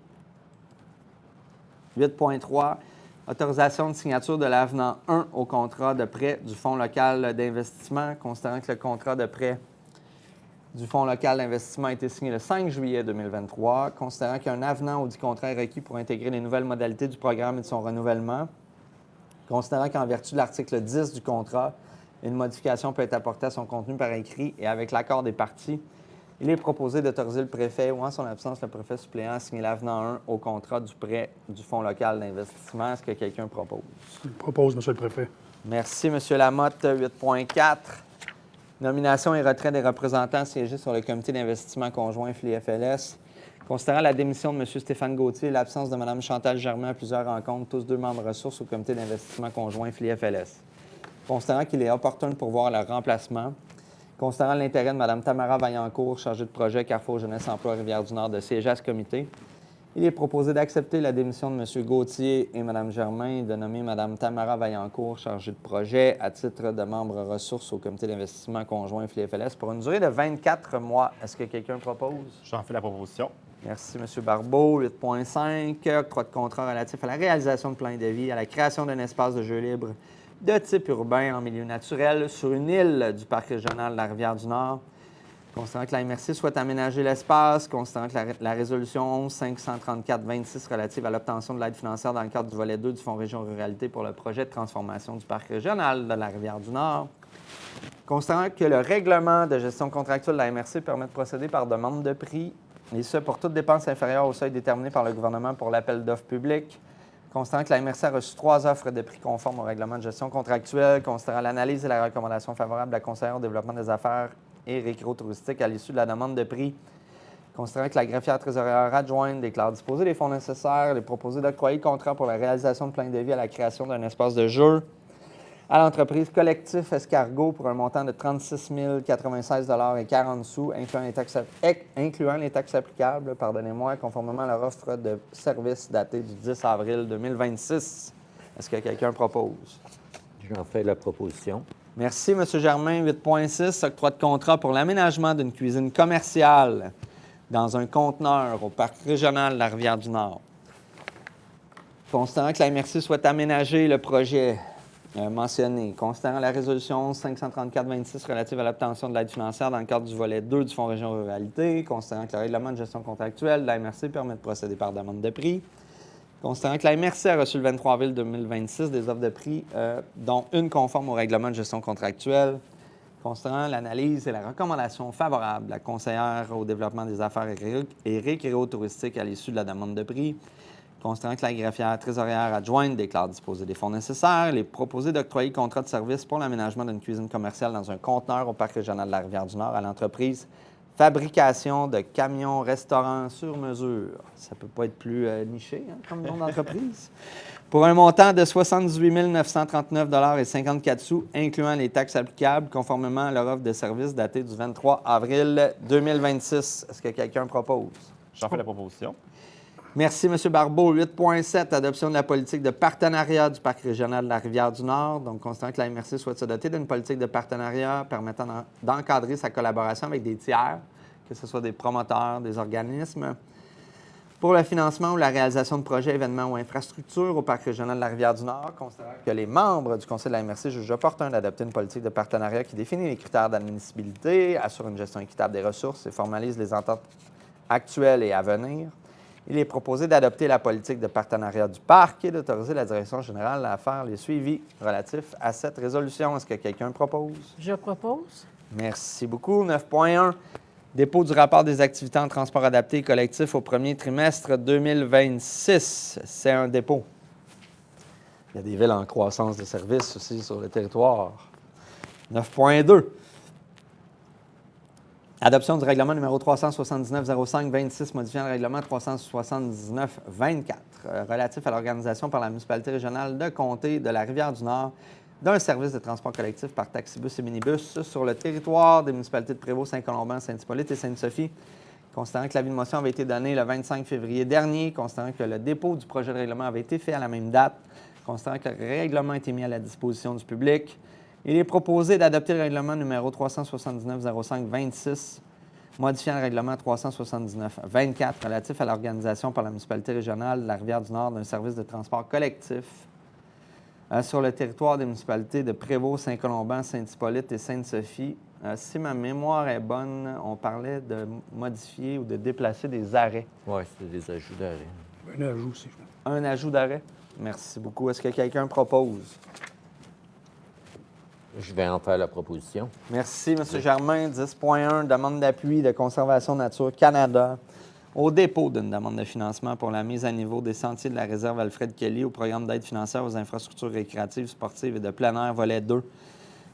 8.3, autorisation de signature de l'avenant 1 au contrat de prêt du Fonds local d'investissement, considérant que le contrat de prêt du Fonds local d'investissement a été signé le 5 juillet 2023, considérant qu'un avenant audit contrat est requis pour intégrer les nouvelles modalités du programme et de son renouvellement, considérant qu'en vertu de l'article 10 du contrat, une modification peut être apportée à son contenu par écrit et avec l'accord des parties, il est proposé d'autoriser le préfet ou en son absence le préfet suppléant à signer l'avenant 1 au contrat du prêt du Fonds local d'investissement. Est-ce que quelqu'un propose? Je propose, M. le préfet. Merci, M. Lamotte. 8.4. Nomination et retrait des représentants siégés sur le comité d'investissement conjoint FLI-FLS. Considérant la démission de M. Stéphane Gauthier et l'absence de Mme Chantal Germain à plusieurs rencontres, tous deux membres ressources au comité d'investissement conjoint FLI-FLS. Considérant qu'il est opportun de pourvoir leur remplacement. Considérant l'intérêt de Mme Tamara Vaillancourt, chargée de projet Carrefour Jeunesse Emploi Rivière-du-Nord, de siéger à ce comité, il est proposé d'accepter la démission de M. Gauthier et Mme Germain et de nommer Mme Tamara Vaillancourt, chargée de projet, à titre de membre ressources au comité d'investissement conjoint FLI-FLS pour une durée de 24 mois. Est-ce que quelqu'un propose? J'en fais la proposition. Merci, M. Barbeau. 8.5, octroi de contrat relatif à la réalisation de plans de vie, à la création d'un espace de jeu libre de type urbain en milieu naturel sur une île du parc régional de la Rivière-du-Nord. Considérant que la MRC souhaite aménager l'espace, considérant que la résolution 11-534-26 relative à l'obtention de l'aide financière dans le cadre du volet 2 du Fonds Région Ruralité pour le projet de transformation du parc régional de la Rivière-du-Nord. Considérant que le règlement de gestion contractuelle de la MRC permet de procéder par demande de prix, et ce pour toute dépense inférieure au seuil déterminé par le gouvernement pour l'appel d'offres public. Considérant que la MRC a reçu 3 offres de prix conformes au règlement de gestion contractuelle, considérant l'analyse et la recommandation favorable de la conseillère au développement des affaires et récréo-touristique à l'issue de la demande de prix, considérant que la greffière trésorière adjointe déclare disposer des fonds nécessaires, il est proposé d'octroyer le contrat pour la réalisation de plans de vie à la création d'un espace de jeu à l'entreprise Collectif Escargot pour un montant de 36 096 $ 40 sous, incluant les taxes applicables, conformément à leur offre de service datée du 10 avril 2026. Est-ce que quelqu'un propose? J'en fais la proposition. Merci, M. Germain. 8.6, octroi de contrat pour l'aménagement d'une cuisine commerciale dans un conteneur au parc régional de la Rivière-du-Nord. Considérant que la MRC souhaite aménager le projet mentionné, considérant la résolution 534-26 relative à l'obtention de l'aide financière dans le cadre du volet 2 du Fonds Région Ruralité, considérant que le règlement de gestion contractuelle de la MRC permet de procéder par demande de prix, considérant que la MRC a reçu le 23 avril 2026 des offres de prix, dont une conforme au règlement de gestion contractuelle, considérant l'analyse et la recommandation favorable de la conseillère au développement des affaires et récréo-touristique à l'issue de la demande de prix, considérant que la greffière trésorière adjointe déclare disposer des fonds nécessaires, il est proposé d'octroyer le contrat de service pour l'aménagement d'une cuisine commerciale dans un conteneur au parc régional de la Rivière-du-Nord à l'entreprise Fabrication de camions-restaurants sur mesure. Ça ne peut pas être plus niché comme nom d'entreprise. Pour un montant de 78 939 $ 54 sous, incluant les taxes applicables, conformément à leur offre de service datée du 23 avril 2026. Est-ce que quelqu'un propose? J'en fais la proposition. Merci, M. Barbeau. 8.7, adoption de la politique de partenariat du parc régional de la Rivière-du-Nord. Donc, considérant que la MRC souhaite se doter d'une politique de partenariat permettant d'encadrer sa collaboration avec des tiers, que ce soit des promoteurs, des organismes, pour le financement ou la réalisation de projets, événements ou infrastructures au Parc régional de la Rivière-du-Nord, considérant que les membres du Conseil de la MRC jugent opportun d'adopter une politique de partenariat qui définit les critères d'admissibilité, assure une gestion équitable des ressources et formalise les ententes actuelles et à venir. Il est proposé d'adopter la politique de partenariat du Parc et d'autoriser la direction générale à faire les suivis relatifs à cette résolution. Est-ce que quelqu'un propose? Je propose. Merci beaucoup. 9.1. Dépôt du rapport des activités en transport adapté et collectif au premier trimestre 2026. C'est un dépôt. Il y a des villes en croissance de services aussi sur le territoire. 9.2. Adoption du règlement numéro 379-05-26 modifiant le règlement 379-24 relatif à l'organisation par la municipalité régionale de Comté de la Rivière-du-Nord d'un service de transport collectif par taxibus et minibus sur le territoire des municipalités de Prévost, Saint-Colomban, Saint-Hippolyte et Sainte-Sophie. Considérant que l'avis de motion avait été donné le 25 février dernier, considérant que le dépôt du projet de règlement avait été fait à la même date, considérant que le règlement a été mis à la disposition du public, il est proposé d'adopter le règlement numéro 379-05-26 modifiant le règlement 379-24 relatif à l'organisation par la municipalité régionale de la Rivière-du-Nord d'un service de transport collectif sur le territoire des municipalités de Prévost, Saint-Colomban, Saint-Hippolyte et Sainte-Sophie. Si ma mémoire est bonne, on parlait de modifier ou de déplacer des arrêts. Oui, c'est des ajouts d'arrêt. Un ajout aussi. Un ajout d'arrêt? Merci beaucoup. Est-ce que quelqu'un propose? Je vais en faire la proposition. Merci, M. Germain. 10.1, demande d'appui de Conservation Nature Canada au dépôt d'une demande de financement pour la mise à niveau des sentiers de la réserve Alfred Kelly au programme d'aide financière aux infrastructures récréatives, sportives et de plein air, volet 2.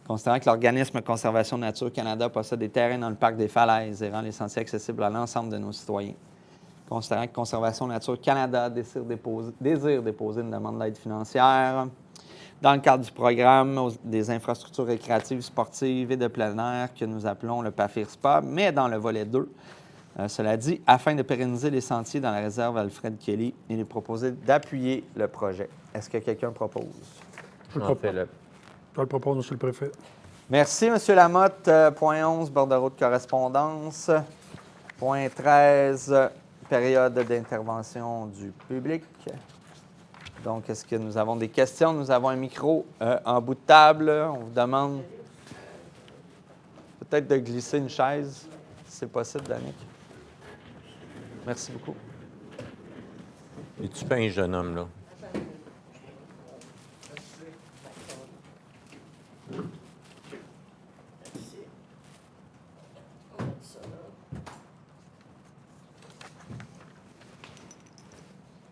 Considérant que l'organisme Conservation Nature Canada possède des terrains dans le parc des Falaises et rend les sentiers accessibles à l'ensemble de nos citoyens. Considérant que Conservation Nature Canada désire déposer une demande d'aide financière dans le cadre du programme des infrastructures récréatives, sportives et de plein air que nous appelons le PAFIR-SPA, mais dans le volet 2. Cela dit, afin de pérenniser les sentiers dans la réserve Alfred Kelly, il est proposé d'appuyer le projet. Est-ce que quelqu'un propose? Je le propose, M. le Préfet. Merci, M. Lamotte. Point 11, bordereau de correspondance. Point 13, période d'intervention du public. Donc, est-ce que nous avons des questions? Nous avons un micro en bout de table. On vous demande peut-être de glisser une chaise, si c'est possible, Danick. Merci beaucoup. Es-tu pas un jeune homme, là?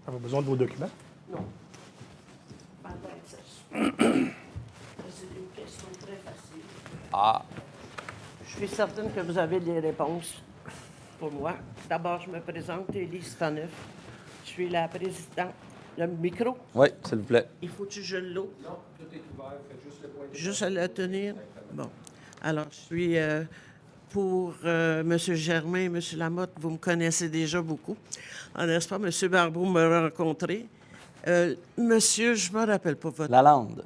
Vous avez besoin de vos documents? Non. C'est une question très facile. Ah, Je suis certaine que vous avez des réponses pour moi. D'abord, je me présente, Élise Faneuf. Je suis la présidente. Le micro, oui, s'il vous plaît. il faut-tu que je l'eau? Non, tout est ouvert. Faites juste le point. Juste à le tenir? Bon. Alors, je suis pour M. Germain et M. Lamotte. Vous me connaissez déjà beaucoup. N'est-ce pas? M. Barbeau m'a rencontré. Monsieur, je ne me rappelle pas votre... Lalande.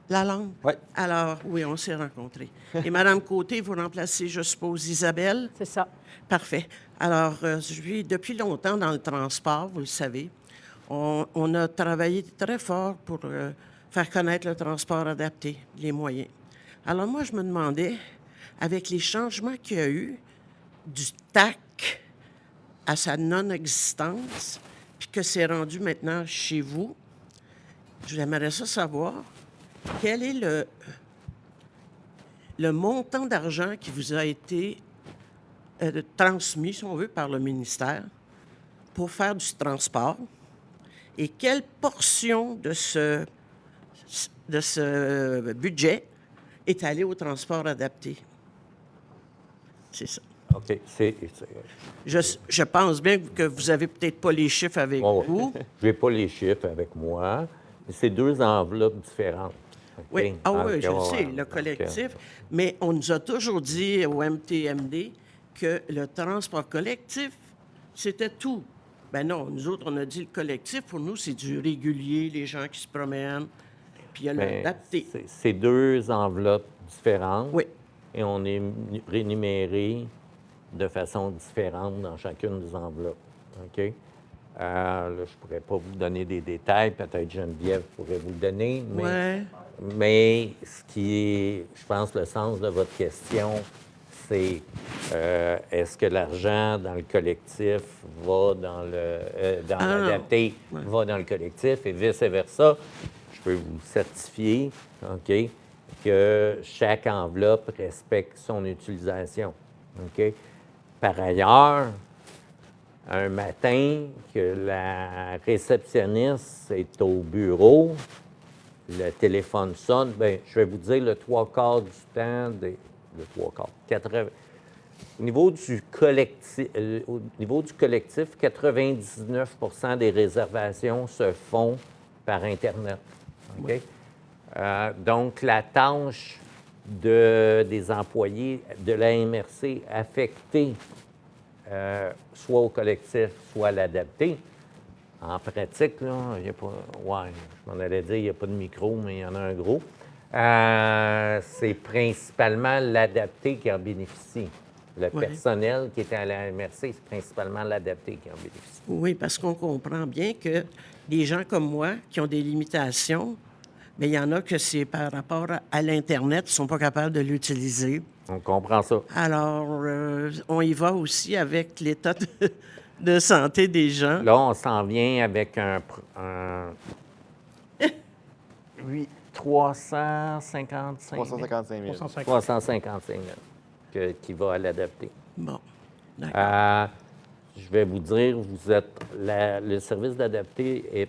Lalande? Oui. Alors, oui, on s'est rencontrés. Et Mme Côté, vous remplacez, je suppose, Isabelle? C'est ça. Parfait. Alors, je suis depuis longtemps dans le transport, vous le savez. On a travaillé très fort pour faire connaître le transport adapté, les moyens. Alors, moi, je me demandais, avec les changements qu'il y a eu, du TAC à sa non-existence, puis que c'est rendu maintenant chez vous, j'aimerais ça savoir quel est le montant d'argent qui vous a été transmis, si on veut, par le ministère pour faire du transport et quelle portion de ce budget est allée au transport adapté. C'est ça. OK. Je pense bien que vous avez peut-être pas les chiffres avec vous. Je n'ai pas les chiffres avec moi, mais c'est deux enveloppes différentes. Okay? Oui, oui, je le sais, le collectif. Mais on nous a toujours dit au MTMD que le transport collectif, c'était tout. Ben non, nous autres, on a dit le collectif, pour nous, c'est du régulier, les gens qui se promènent, puis il y a l'adapté. C'est deux enveloppes différentes. Oui. Et on est rémunéré de façon différente dans chacune des enveloppes. OK? Là, je ne pourrais pas vous donner des détails. Peut-être Geneviève pourrait vous le donner. Mais ce qui est, je pense, le sens de votre question, c'est est-ce que l'argent dans le collectif va dans l'adapté va dans le collectif et vice-versa? Je peux vous certifier, OK, que chaque enveloppe respecte son utilisation. OK? Par ailleurs, un matin que la réceptionniste est au bureau, le téléphone sonne, bien, je vais vous dire le 3/4 du temps, le 3/4, 80. Au niveau du collectif, 99 des réservations se font par Internet. OK? Donc, la tâche des employés de la MRC affectés soit au collectif, soit à l'adapté. En pratique, là, il n'y a pas... Ouais, je m'en allais dire, il n'y a pas de micro, mais il y en a un gros. C'est principalement l'adapté qui en bénéficie. Le personnel qui était à la MRC, c'est principalement l'adapté qui en bénéficie. Oui, parce qu'on comprend bien que les gens comme moi qui ont des limitations, mais il y en a que c'est par rapport à l'Internet, ils ne sont pas capables de l'utiliser. On comprend ça. Alors, on y va aussi avec l'état de santé des gens. Là, on s'en vient avec un 355 000. 355 000. 355 000 qui va à l'adapté. Bon, d'accord. Je vais vous dire, le service d'adapté n'est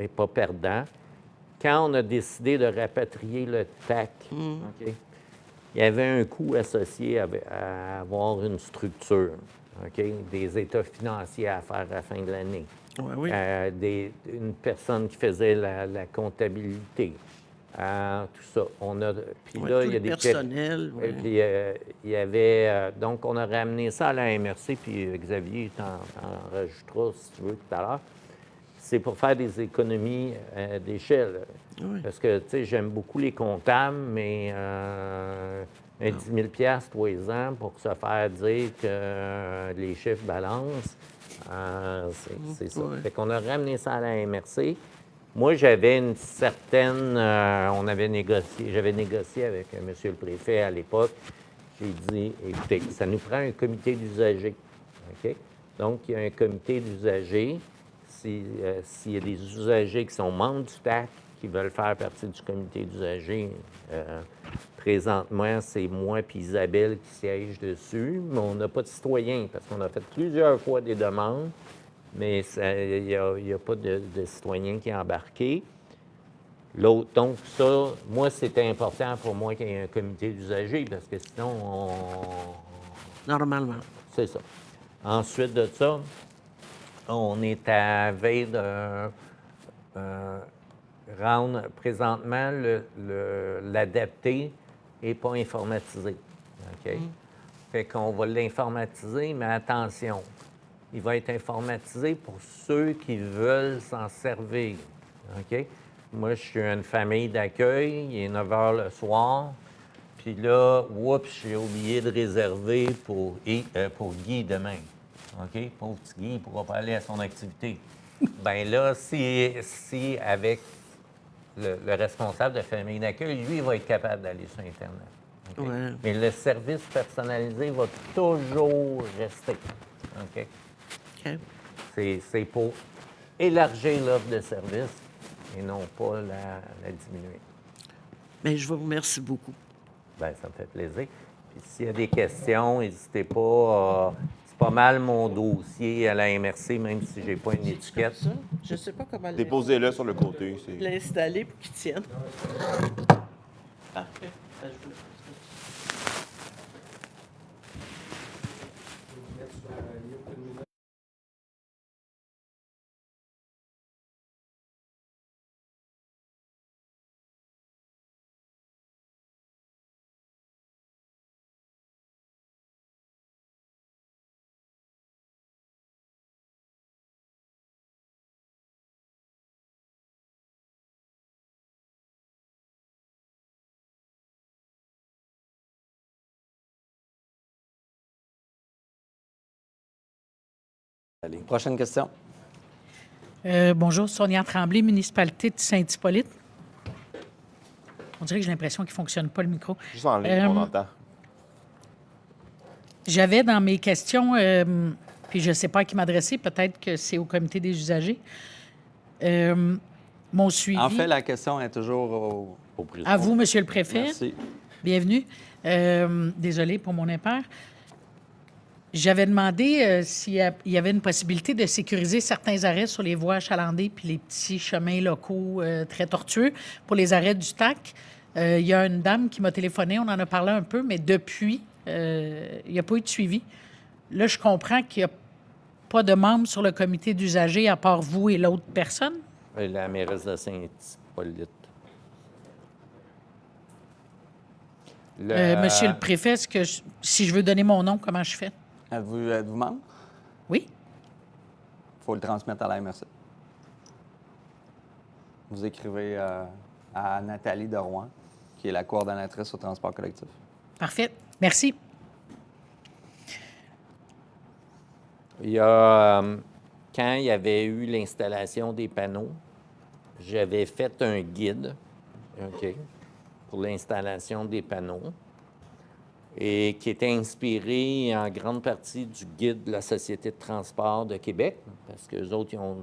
pas perdant. Quand on a décidé de rapatrier le TAC, OK, il y avait un coût associé à avoir une structure, OK, des états financiers à faire à la fin de l'année. Oui. Une personne qui faisait la comptabilité, tout ça. Puis là, il y a des personnels. Puis il y avait... donc, on a ramené ça à la MRC, puis Xavier t'en rajoutera, si tu veux, tout à l'heure. C'est pour faire des économies d'échelle. Oui. Parce que, tu sais, j'aime beaucoup les comptables, mais 10 000 tous les ans pour se faire dire que les chiffres balancent, c'est ça. Oui. Fait qu'on a ramené ça à la MRC. Moi, j'avais une certaine... j'avais négocié avec monsieur le préfet à l'époque. J'ai dit, écoutez, ça nous prend un comité d'usagers. OK? Donc, il y a un comité d'usagers. S'il y a des usagers qui sont membres du TAC, qui veulent faire partie du comité d'usagers, présentement, c'est moi et Isabelle qui siègent dessus, mais on n'a pas de citoyens parce qu'on a fait plusieurs fois des demandes, mais il n'y a pas de citoyen qui est embarqué. Donc, ça, moi, c'était important pour moi qu'il y ait un comité d'usagers parce que sinon, Normalement. c'est ça. Ensuite de ça, on est à veille de rendre présentement l'adapté n'est pas informatisé. OK? Fait qu'on va l'informatiser, mais attention, il va être informatisé pour ceux qui veulent s'en servir. OK? Moi, je suis une famille d'accueil, il est 9 h le soir, puis là, j'ai oublié de réserver pour Guy demain. OK? Pauvre petit Guy, il ne pourra pas aller à son activité. Bien là, si avec le responsable de famille d'accueil, lui, il va être capable d'aller sur Internet. Okay? Ouais. Mais le service personnalisé va toujours rester. OK? OK. C'est pour élargir l'offre de service et non pas la diminuer. Bien, je vous remercie beaucoup. Bien, ça me fait plaisir. Puis s'il y a des questions, n'hésitez pas. C'est pas mal mon dossier à la MRC, même si je n'ai pas une étiquette. Ça, je ne sais pas comment Déposez-le sur le côté. l'installer pour qu'il tienne. Allez, prochaine question. Bonjour, Sonia Tremblay, municipalité de Saint-Hippolyte. On dirait que j'ai l'impression qu'il ne fonctionne pas, le micro. Juste en ligne, on entend. J'avais dans mes questions, puis je ne sais pas à qui m'adresser, peut-être que c'est au comité des usagers, mon suivi... En fait, la question est toujours Au président. À vous, Monsieur le Préfet. Merci. Bienvenue. Désolée pour mon impair. J'avais demandé s'il y avait une possibilité de sécuriser certains arrêts sur les voies achalandées puis les petits chemins locaux très tortueux pour les arrêts du TAC. Il y a une dame qui m'a téléphoné, on en a parlé un peu, mais depuis, il n'y a pas eu de suivi. Là, je comprends qu'il n'y a pas de membres sur le comité d'usagers à part vous et l'autre personne. La mairesse de Saint-Hippolyte. Monsieur le Préfet, si je veux donner mon nom, comment je fais? Êtes-vous membre? Oui? Il faut le transmettre à la MRC. Vous écrivez à Nathalie de Rouen, qui est la coordonnatrice au transport collectif. Parfait. Merci. Il y a, quand il y avait eu l'installation des panneaux, j'avais fait un guide, OK, pour l'installation des panneaux, et qui était inspiré en grande partie du guide de la Société de transport de Québec, parce qu'eux autres, ils ont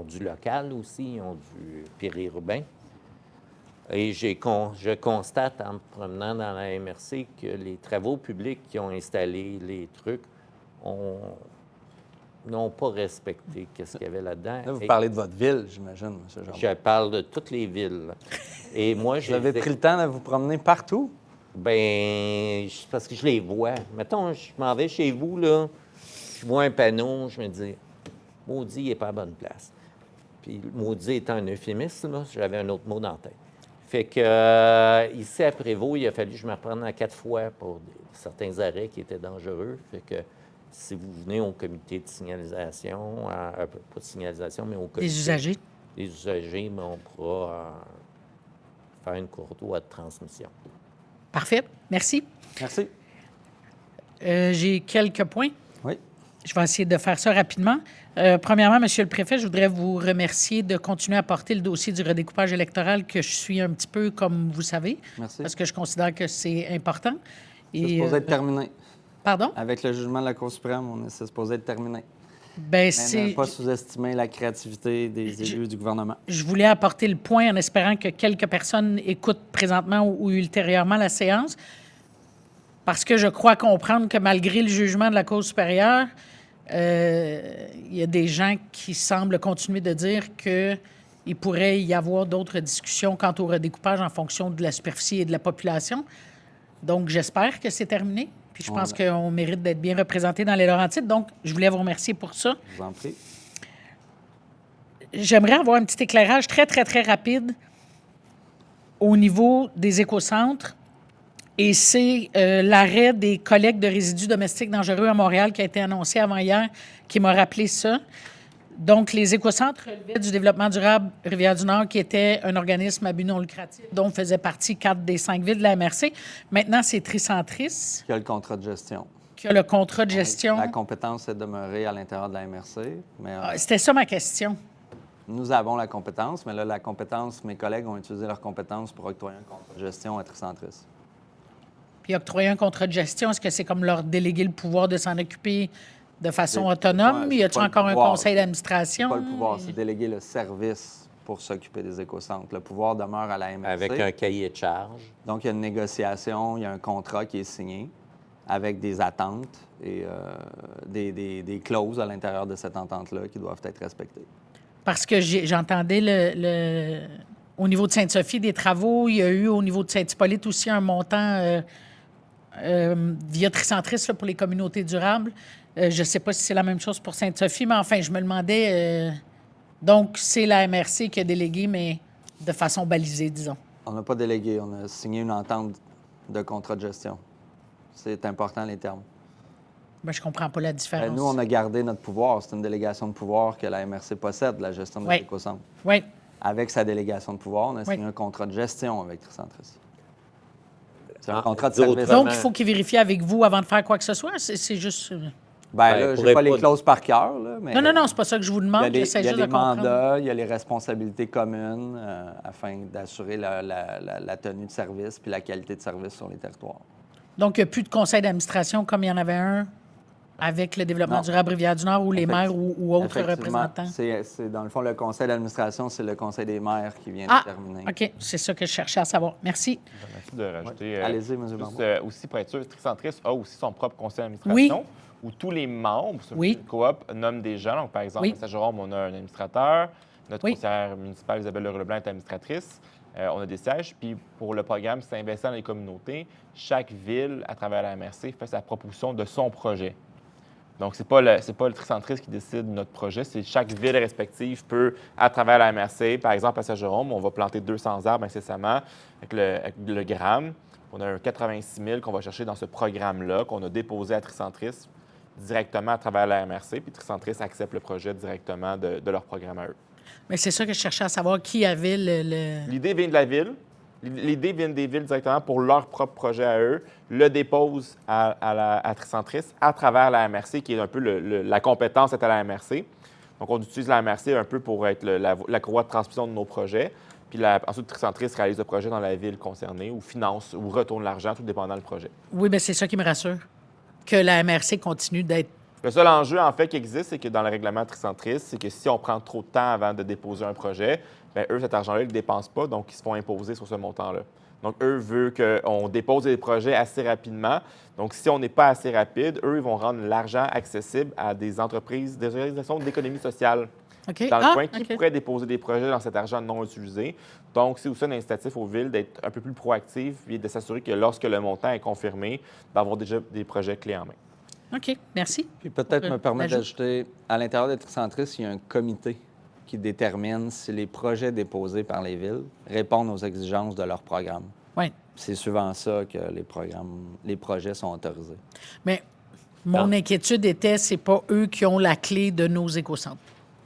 du local aussi, ils ont du périurbain. Et je constate en me promenant dans la MRC que les travaux publics qui ont installé les trucs n'ont pas respecté ce qu'il y avait là-dedans. Là, vous parlez de votre ville, j'imagine, M. Jardin. Je parle de toutes les villes. Et moi, Vous avez pris le temps de vous promener partout? Ben, parce que je les vois. Mettons, je m'en vais chez vous, là, je vois un panneau, je me dis, maudit, il n'est pas à bonne place. Puis, maudit étant un euphémisme, là, j'avais un autre mot dans la tête. Fait que, ici, à Prévost, il a fallu que je me reprenne à 4 fois pour certains arrêts qui étaient dangereux. Fait que, si vous venez au comité de signalisation, pas de signalisation, mais au comité... Les usagers. Les usagers, mais on pourra faire une courtoisie de transmission. Parfait. Merci. Merci. J'ai quelques points. Oui. Je vais essayer de faire ça rapidement. Premièrement, Monsieur le Préfet, je voudrais vous remercier de continuer à porter le dossier du redécoupage électoral que je suis un petit peu, comme vous savez, Merci. parce que je considère que c'est important. C'est supposé être terminé. Pardon? Avec le jugement de la Cour suprême, c'est supposé être terminé. Ben, Mais c'est... ne pas sous-estimer la créativité des élus du gouvernement. Je voulais apporter le point en espérant que quelques personnes écoutent présentement ou ultérieurement la séance, parce que je crois comprendre que malgré le jugement de la Cour supérieure, il y a des gens qui semblent continuer de dire qu'il pourrait y avoir d'autres discussions quant au redécoupage en fonction de la superficie et de la population. Donc, j'espère que c'est terminé. Puis je pense qu'on mérite d'être bien représenté dans les Laurentides. Donc, je voulais vous remercier pour ça. Je vous en prie. J'aimerais avoir un petit éclairage très, très, très rapide au niveau des écocentres. Et c'est l'arrêt des collectes de résidus domestiques dangereux à Montréal qui a été annoncé avant hier, qui m'a rappelé ça. Donc, les écocentres relevaient du développement durable Rivière-du-Nord, qui était un organisme à but non lucratif, dont faisaient partie 4 des 5 villes de la MRC. Maintenant, c'est Tricentris Qui a le contrat de gestion. qui a le contrat de gestion. La compétence est demeurée à l'intérieur de la MRC, mais C'était ça ma question. nous avons la compétence, mais là, la compétence, mes collègues ont utilisé leur compétence pour octroyer un contrat de gestion à Tricentris. Puis octroyer un contrat de gestion, est-ce que c'est comme leur déléguer le pouvoir de s'en occuper de façon autonome? Ouais, Y a-t-il c'est pas encore le un pouvoir. conseil d'administration? Pas le pouvoir, c'est déléguer le service pour s'occuper des écocentres. Le pouvoir demeure à la MRC. Avec un cahier de charge. Donc, il y a une négociation, il y a un contrat qui est signé avec des attentes et des clauses à l'intérieur de cette entente-là qui doivent être respectées. Parce que j'entendais au niveau de Sainte-Sophie des travaux, il y a eu au niveau de Saint-Hippolyte aussi un montant via Tricentris là, pour les communautés durables. Je ne sais pas si c'est la même chose pour Sainte-Sophie, mais enfin, je me demandais... donc, c'est la MRC qui a délégué, mais de façon balisée, disons. On n'a pas délégué, on a signé une entente de contrat de gestion. C'est important, les termes. Ben, je comprends pas la différence. Nous, on a gardé notre pouvoir. C'est une délégation de pouvoir que la MRC possède, la gestion des écocentres. Oui. Avec sa délégation de pouvoir, on a signé un contrat de gestion avec Tricentris. C'est un contrat de service. Donc, il faut qu'ils vérifient avec vous avant de faire quoi que ce soit. C'est juste... Ben Ben, là, pour j'ai pas les répondre- clauses par cœur, là, mais... Non, c'est pas ça que je vous Il y demande. a les, J'essaie il y a juste de les comprendre. mandats, il y a les responsabilités communes afin d'assurer la tenue de service puis la qualité de service sur les territoires. Donc, il n'y a plus de conseil d'administration comme il y en avait un avec le développement Non. durable Rivière-du-Nord ou les maires ou autres Effectivement, représentants. c'est dans le fond, le conseil d'administration, c'est le conseil des maires qui vient Ah, déterminer. OK. C'est ça que je cherchais à savoir. Merci. Merci de rajouter. Allez-y, M. juste, Barbeau. aussi, pour être sûr, Tricentris a aussi son propre conseil d'administration où tous les membres sur Oui. une coop nomment des gens. Donc, par exemple, Oui. à Saint-Jérôme, on a un administrateur. Notre Oui. conseillère municipale, Isabelle Leblanc, est administratrice. On a des sièges. Puis, pour le programme C'est investir dans les communautés, chaque ville, à travers la MRC, fait sa proposition de son projet. Donc, c'est pas le Tricentris qui décide de notre projet, c'est chaque ville respective peut, à travers la MRC, par exemple à Saint-Jérôme, on va planter 200 arbres incessamment avec le gramme. On a un 86 000 qu'on va chercher dans ce programme-là, qu'on a déposé à Tricentris directement à travers la MRC, puis Tricentris accepte le projet directement de leur programme à eux. Mais c'est ça que je cherchais à savoir qui avait L'idée vient de la ville. L'idée vient des villes directement pour leur propre projet à eux, le dépose à Tricentris à travers la MRC, qui est un peu la compétence est à la MRC. Donc, on utilise la MRC un peu pour être la courroie de transmission de nos projets. Puis ensuite, Tricentris réalise le projet dans la ville concernée ou finance ou retourne l'argent, tout dépendant du projet. Oui, bien, c'est ça qui me rassure. Que la MRC continue d'être. Le seul enjeu, en fait, qui existe, c'est que dans le règlement Tricentris, c'est que si on prend trop de temps avant de déposer un projet, bien, eux, cet argent-là, ils ne le dépensent pas, donc ils se font imposer sur ce montant-là. Donc, eux veulent qu'on dépose des projets assez rapidement. Donc, si on n'est pas assez rapide, eux, ils vont rendre l'argent accessible à des entreprises, des organisations d'économie sociale OK. dans le coin qui OK. pourraient déposer des projets dans cet argent non utilisé. Donc, c'est aussi un incitatif aux villes d'être un peu plus proactives et de s'assurer que lorsque le montant est confirmé, d'avoir déjà des projets clés en main. OK. Merci. Puis peut-être me permettre l'ajout. d'ajouter, à l'intérieur de Tricentris, il y a un comité qui détermine si les projets déposés par les villes répondent aux exigences de leur programme. Oui. C'est souvent ça que les projets sont autorisés. Mais mon inquiétude était, c'est pas eux qui ont la clé de nos écocentres.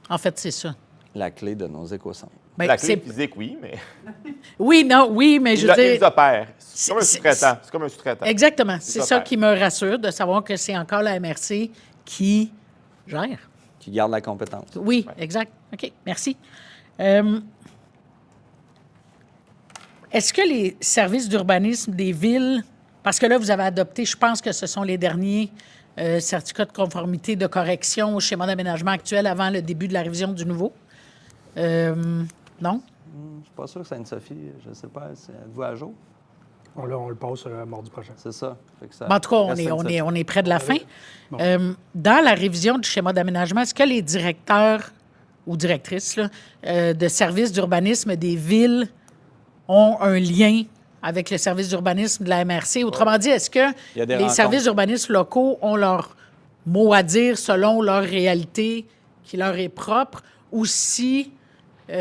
En fait, c'est ça. La clé de nos écocentres. Ben, La clé c'est- physique, oui, mais Oui, mais je veux ils dire. opèrent. C'est comme un c'est- sous-traitant. C'est comme un sous-traitant. Exactement. C'est ça opèrent. qui me rassure de savoir que c'est encore la MRC qui gère. Qui gardent la compétence. Oui, exact. OK, merci. Est-ce que les services d'urbanisme des villes, parce que là, vous avez adopté, je pense que ce sont les derniers certificats de conformité de correction au schéma d'aménagement actuel avant le début de la révision du nouveau. Non? Je suis pas sûr que Sainte-Sophie, je ne sais pas, êtes-vous à jour? On le passe mardi prochain. C'est ça. Fait que ça En tout cas, reste Sainte-Sophie. on est près de la fin. Bon. Dans la révision du schéma d'aménagement, est-ce que les directeurs ou directrices là, de services d'urbanisme des villes ont un lien avec le service d'urbanisme de la MRC? Autrement dit, est-ce que Il y a des les rencontres. services d'urbanisme locaux ont leur mot à dire selon leur réalité qui leur est propre ou si une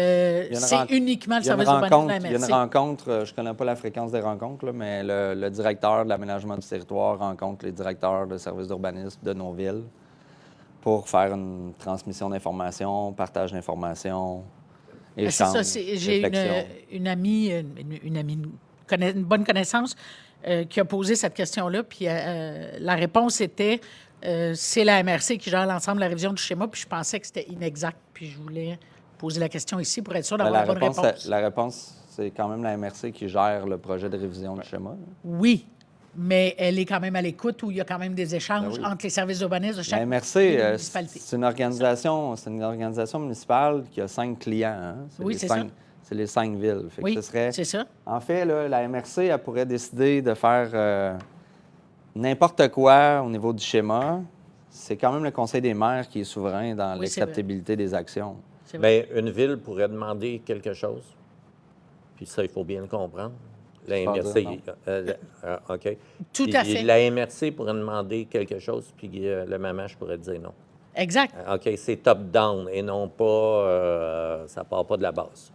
c'est rencontre- uniquement le Il y a une service d'urbanisme de rencontre, la il y a une MRC? rencontre, je ne connais pas la fréquence des rencontres, là, mais le directeur de l'aménagement du territoire rencontre les directeurs de services d'urbanisme de nos villes pour faire une transmission d'informations, partage d'informations, Ben, c'est échange, ça. J'ai réflexion. une amie, une bonne connaissance qui a posé cette question-là, puis la réponse était c'est la MRC qui gère l'ensemble de la révision du schéma, puis je pensais que c'était inexact, puis je voulais poser la question ici pour être sûr Ben, d'avoir la bonne réponse. la réponse, c'est quand même la MRC qui gère le projet de révision du schéma. là. Oui, mais elle est quand même à l'écoute où il y a quand même des échanges Ben oui. entre les services urbanistes de chaque La MRC, municipalité. c'est une organisation municipale qui a 5 clients. Hein? Oui, les c'est 5 C'est les 5 villes. Fait que Oui, ce serait... c'est ça. En fait, là, la MRC, elle pourrait décider de faire n'importe quoi au niveau du schéma. C'est quand même le Conseil des maires qui est souverain dans Oui, c'est l'acceptabilité des actions. C'est vrai. Bien, une ville pourrait demander quelque chose, puis ça, il faut bien le comprendre. La Faire MRC, dire non. OK. Tout Puis à fait. La MRC pourrait demander quelque chose, puis le MAMACH pourrait dire non. Exact. OK, c'est top-down et non pas, ça part pas de la base.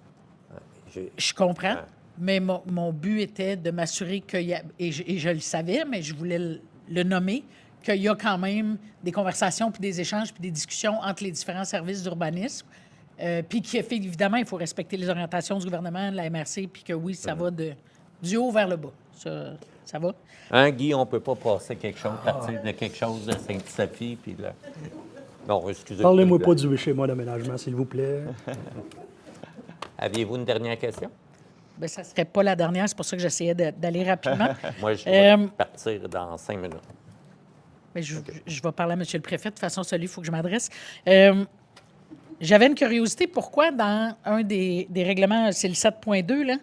Je comprends, Ouais. mais mon but était de m'assurer qu'il y a, et je le savais, mais je voulais le nommer, qu'il y a quand même des conversations, puis des échanges, puis des discussions entre les différents services d'urbanisme, puis qu'évidemment, il faut respecter les orientations du gouvernement, de la MRC, puis que oui, ça va du haut vers le bas. Ça, Ça va? Hein, Guy, on ne peut pas passer quelque chose, partir de quelque chose de Sainte-Sophie, puis là... Non, excusez. Parlez-moi pas du schéma d'aménagement, s'il vous plaît. Aviez-vous une dernière question? Bien, ça ne serait pas la dernière, c'est pour ça que j'essayais d'aller rapidement. Moi, je vais partir dans 5 minutes. Mais je vais parler à M. le préfet. De toute façon, celui, il faut que je m'adresse. J'avais une curiosité. Pourquoi, dans un des règlements, c'est le 7.2, là,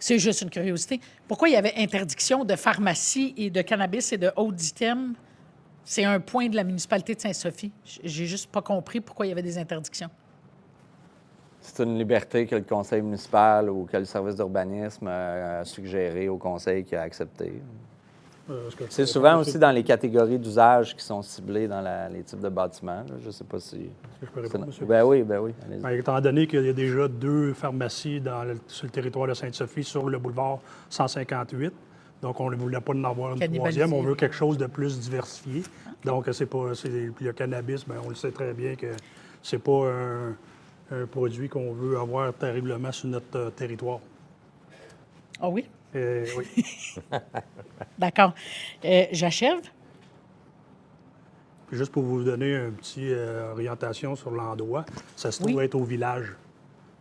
c'est juste une curiosité, pourquoi il y avait interdiction de pharmacie et de cannabis et de autres items? C'est un point de la municipalité de Sainte-Sophie. J'ai juste pas compris pourquoi il y avait des interdictions. C'est une liberté que le conseil municipal ou que le service d'urbanisme a suggéré au conseil qui a accepté. C'est souvent aussi dans les catégories d'usage qui sont ciblées dans les types de bâtiments. Là. Je ne sais pas si... Est-ce que je peux répondre, monsieur? Ben oui. Allez-y. Ben, étant donné qu'il y a déjà 2 pharmacies sur le territoire de Sainte-Sophie sur le boulevard 158, donc on ne voulait pas en avoir une Cannibaliser. 3e, on veut quelque chose de plus diversifié. Donc puis le cannabis, bien, on le sait très bien que c'est pas un produit qu'on veut avoir terriblement sur notre territoire. Ah oui? Oui. D'accord. J'achève? Puis juste pour vous donner une petite orientation sur l'endroit, ça se trouve Oui. être au village.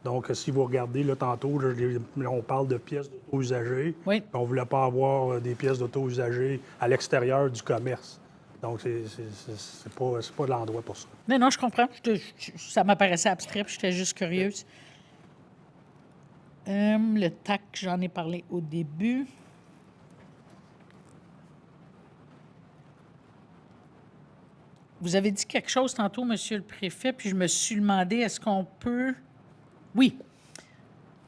Donc, si vous regardez là, tantôt, là, on parle de pièces d'auto usagées. Oui. On ne voulait pas avoir des pièces d'auto usagées à l'extérieur du commerce. Donc, c'est pas l'endroit pour ça. Non, je comprends. Ça m'apparaissait abstrait, puis j'étais juste curieuse. Le TAC, j'en ai parlé au début. Vous avez dit quelque chose tantôt, Monsieur le préfet, puis je me suis demandé, est-ce qu'on peut... Oui.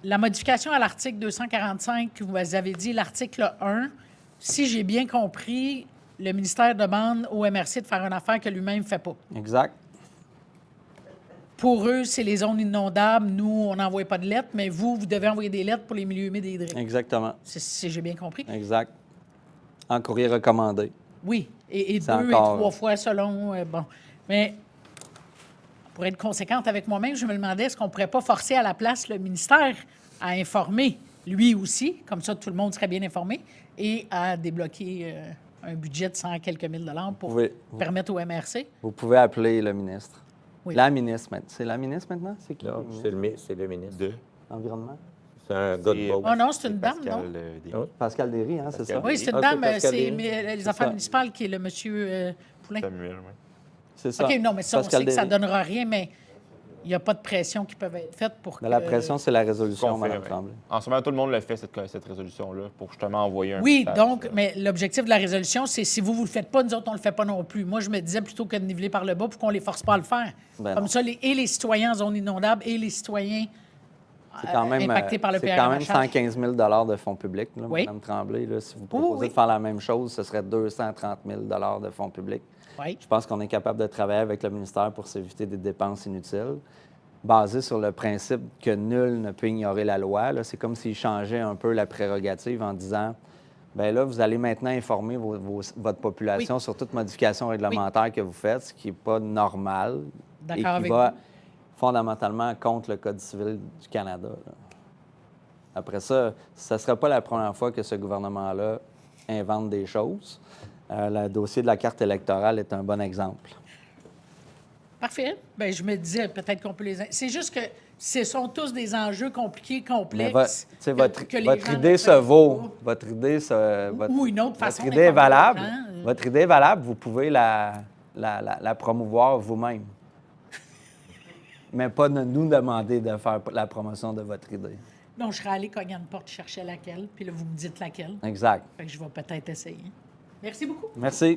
La modification à l'article 245, que vous avez dit, l'article 1, si j'ai bien compris, le ministère demande au MRC de faire une affaire que lui-même ne fait pas. Exact. Pour eux, c'est les zones inondables. Nous, on n'envoie pas de lettres, mais vous devez envoyer des lettres pour les milieux humides et hydriques. Exactement. Si j'ai bien compris. Exact. En courrier recommandé. Oui, et C'est 2 encore- et 3 fois selon... bon, mais pour être conséquente avec moi-même, je me demandais, est-ce qu'on ne pourrait pas forcer à la place le ministère à informer, lui aussi, comme ça tout le monde serait bien informé, et à débloquer un budget de 100 quelques mille dollars pour Oui. permettre au MRC? Vous pouvez appeler le ministre. Oui. La ministre maintenant. C'est la ministre maintenant? C'est qui? Non, c'est le ministre. De. Environnement? C'est un gars de Beauce. Oh non, c'est une dame, Pascal, non? Ah oui. Pascal Derry, hein, c'est ça? Oui, c'est une Ah, dame, c'est Pascal c'est Derry. les affaires ça. municipales qui est le monsieur Poulain. Samuel, oui. C'est ça. OK, non, mais ça, on Pascal sait que ça ne Derry. donnera rien, mais il n'y a pas de pression qui peut être faite pour que... Mais la pression, c'est la résolution, Qu'on fait, Mme ouais. Tremblay. En ce moment, tout le monde le fait, cette résolution-là, pour justement envoyer un Oui, message, donc, là. mais l'objectif de la résolution, c'est si vous ne le faites pas, nous autres, on ne le fait pas non plus. Moi, je me disais plutôt que de niveler par le bas pour qu'on ne les force pas à le faire. Ben Comme non. ça, les citoyens en zone inondable et les citoyens C'est quand même, impactés par le c'est PRM quand à même charge. 115 000 de fonds publics, là, Oui. Mme Tremblay. Là, si vous proposez oui. de faire la même chose, ce serait 230 000 de fonds publics. Oui. Je pense qu'on est capable de travailler avec le ministère pour s'éviter des dépenses inutiles, basé sur le principe que nul ne peut ignorer la loi. Là. C'est comme s'il changeait un peu la prérogative en disant, bien là, vous allez maintenant informer votre population sur toute modification réglementaire que vous faites, ce qui n'est pas normal et D'accord qui avec va vous. fondamentalement contre le Code civil du Canada. Là. Après ça, ce ne sera pas la première fois que ce gouvernement-là invente des choses. Le dossier de la carte électorale est un bon exemple. Parfait. Bien, je me disais peut-être qu'on peut les... C'est juste que ce sont tous des enjeux compliqués, Mais complexes. tu sais, que- votre que les votre gens idée ne se prennent vaut. pas. Votre idée, Ou une autre façon votre idée est d'informer les valable. gens, Votre idée est valable. Vous pouvez la promouvoir vous-même. Mais pas de nous demander de faire la promotion de votre idée. Non, je serais allée cogner à une porte, chercher laquelle, puis là, vous me dites laquelle. Exact. Fait que je vais peut-être essayer. Merci beaucoup. Merci.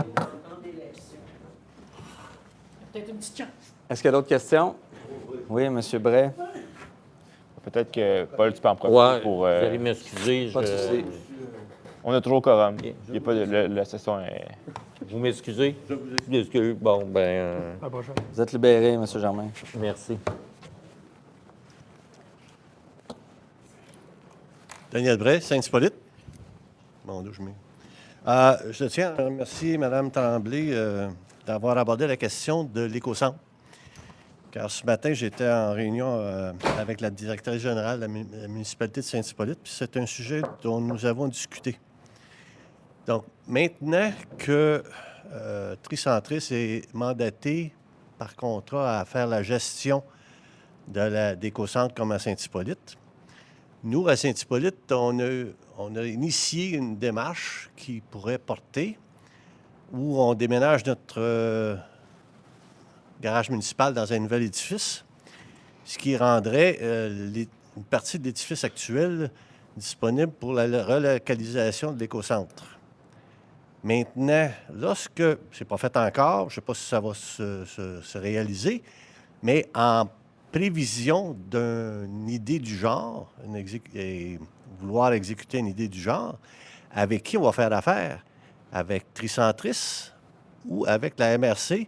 Peut-être une petite chance. Est-ce qu'il y a d'autres questions? Oui, M. Bray. Peut-être que, Paul, tu peux en profiter Ouais, pour... vous allez m'excuser. Pas de souci. On a toujours quorum. Il y a pas de, la session est... Vous m'excusez? Je vous excuse. Bon, ben, À la prochaine. Vous êtes libéré, M. Germain. merci. Daniel Bray, Saint-Hippolyte. Bon, là, je tiens à remercier Mme Tremblay d'avoir abordé la question de l'éco-centre. Car ce matin, j'étais en réunion avec la directrice générale de la municipalité de Saint-Hippolyte, puis c'est un sujet dont nous avons discuté. Donc, maintenant que Tricentris est mandaté par contrat à faire la gestion d'éco-centre comme à Saint-Hippolyte, nous, à Saint-Hippolyte, on a initié une démarche qui pourrait porter où on déménage notre garage municipal dans un nouvel édifice, ce qui rendrait une partie de l'édifice actuel disponible pour la relocalisation de l'éco-centre. Maintenant, lorsque, c'est pas fait encore, je ne sais pas si ça va se réaliser, mais en prévision d'une idée du genre, vouloir exécuter une idée du genre, avec qui on va faire affaire? Avec Tricentris ou avec la MRC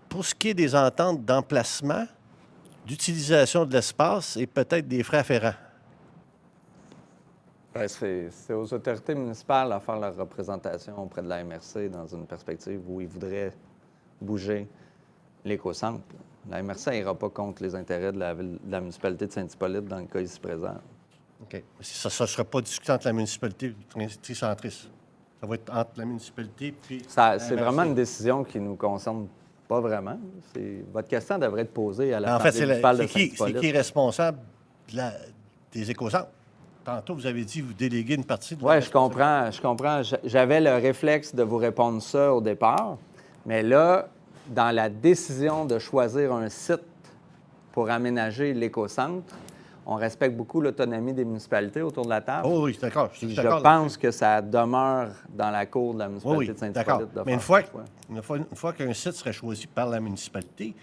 pour ce qui est des ententes d'emplacement, d'utilisation de l'espace et peut-être des frais afférents? Ben, c'est aux autorités municipales à faire leur représentation auprès de la MRC dans une perspective où ils voudraient bouger l'éco-centre. La MRC n'ira pas contre les intérêts de la municipalité de Saint-Hippolyte dans le cas ici présent. OK. Ça ne sera pas discuté entre la municipalité et Tricentris. Ça va être entre la municipalité puis C'est vraiment une décision qui ne nous concerne pas vraiment. Votre question devrait être posée à l'Assemblée municipale de Saint-Hippolyte. C'est qui est responsable des éco-centres? Tantôt, vous avez dit vous déléguez une partie de Oui, je comprends. J'avais le réflexe de vous répondre ça au départ, mais là, dans la décision de choisir un site pour aménager l'éco-centre, on respecte beaucoup l'autonomie des municipalités autour de la table. Oh oui, d'accord. Je pense que ça demeure dans la cour de la municipalité de Saint-Hippolyte. Mais une fois qu'un site serait choisi par la municipalité,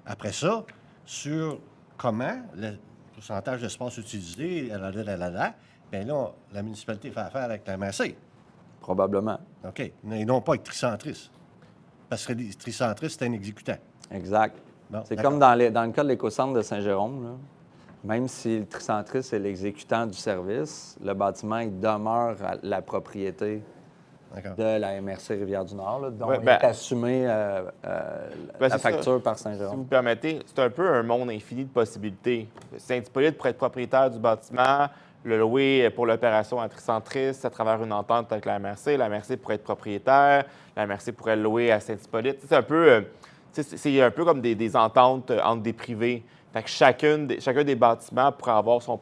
après ça, sur comment le pourcentage d'espace utilisé, bien là, la municipalité fait affaire avec la MRC. Probablement. OK. Et non pas avec Tricentris. Parce que Tricentris, c'est un exécutant. Exact. Bon, c'est comme dans le cas de l'éco-centre de Saint-Jérôme, là. Même si le Tricentris est l'exécutant du service, le bâtiment il demeure à la propriété de la MRC Rivière-du-Nord, là, dont il est assumé la facture par Saint-Jérôme. Si vous me permettez, c'est un peu un monde infini de possibilités. Saint-Hippolyte pourrait être propriétaire du bâtiment, le louer pour l'opération à Tricentris à travers une entente avec la MRC. La MRC pourrait être propriétaire, la MRC pourrait le louer à Saint-Hippolyte. C'est un peu comme des ententes entre des privés. Fait que chacun des bâtiments pourrait avoir sa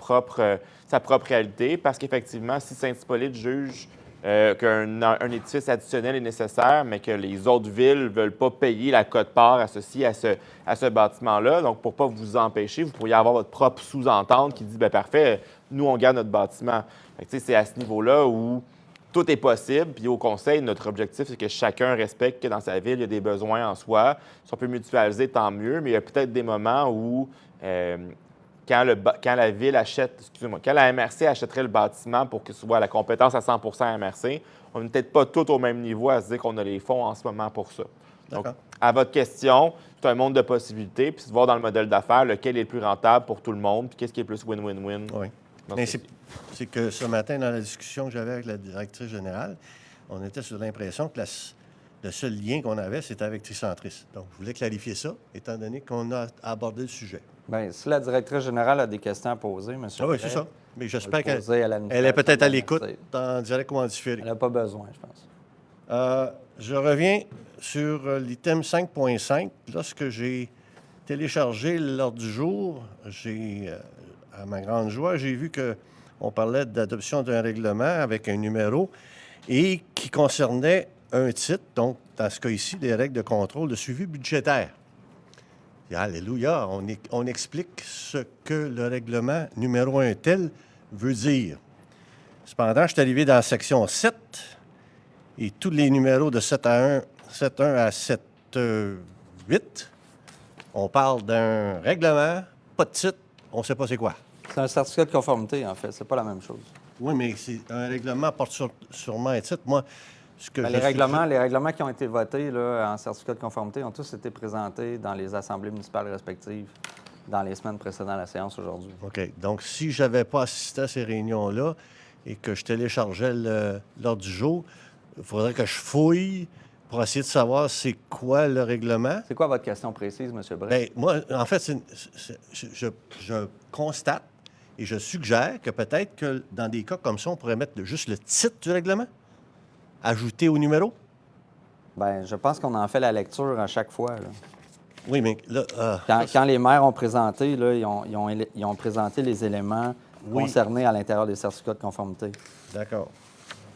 propre réalité, parce qu'effectivement, si Saint-Hippolyte juge qu'un édifice additionnel est nécessaire, mais que les autres villes ne veulent pas payer la quote-part associée à ce bâtiment-là, donc pour ne pas vous empêcher, vous pourriez avoir votre propre sous-entente qui dit, bien parfait, nous, on garde notre bâtiment. Fait que, c'est à ce niveau-là où tout est possible. Puis au conseil, notre objectif, c'est que chacun respecte que dans sa ville, il y a des besoins en soi. Si on peut mutualiser, tant mieux, mais il y a peut-être des moments où, quand la ville achète, quand la MRC achèterait le bâtiment pour que ce soit la compétence à 100 MRC, on n'est peut-être pas tous au même niveau à se dire qu'on a les fonds en ce moment pour ça. Donc, à votre question, c'est un monde de possibilités, puis de voir dans le modèle d'affaires lequel est le plus rentable pour tout le monde, puis qu'est-ce qui est plus win-win-win. Oui. Mais c'est que ce matin, dans la discussion que j'avais avec la directrice générale, on était sur l'impression que le seul lien qu'on avait, c'était avec Tricentris. Donc, je voulais clarifier ça, étant donné qu'on a abordé le sujet. Bien, si la directrice générale a des questions à poser, M. Oui, c'est ça. Mais j'espère qu'elle est est peut-être à l'écoute, en direct ou en différé. Elle n'a pas besoin, je pense. Je reviens sur l'item 5.5. Lorsque j'ai téléchargé l'ordre du jour, à ma grande joie, j'ai vu qu'on parlait d'adoption d'un règlement avec un numéro et qui concernait un titre, donc dans ce cas ici, des règles de contrôle de suivi budgétaire. Et alléluia, on explique ce que le règlement numéro 1 tel veut dire. Cependant, je suis arrivé dans la section 7 et tous les numéros de 7.1 à 7.8, on parle d'un règlement, pas de titre, on ne sait pas c'est quoi. C'est un certificat de conformité, en fait. C'est pas la même chose. Oui, mais c'est un règlement porte sûrement un titre. Moi, les règlements qui ont été votés là, en certificat de conformité ont tous été présentés dans les assemblées municipales respectives dans les semaines précédant la séance aujourd'hui. OK. Donc, si je n'avais pas assisté à ces réunions-là et que je téléchargeais l'ordre du jour, il faudrait que je fouille pour essayer de savoir c'est quoi le règlement. C'est quoi votre question précise, M. Bray? Bien, moi, en fait, je constate et je suggère que peut-être que dans des cas comme ça, on pourrait mettre juste le titre du règlement. ajouter au numéro? Bien, je pense qu'on en fait la lecture à chaque fois. Là. Oui, mais là... Quand les maires ont présenté, là, ils ont présenté les éléments Oui. concernés à l'intérieur des certificats de conformité. D'accord.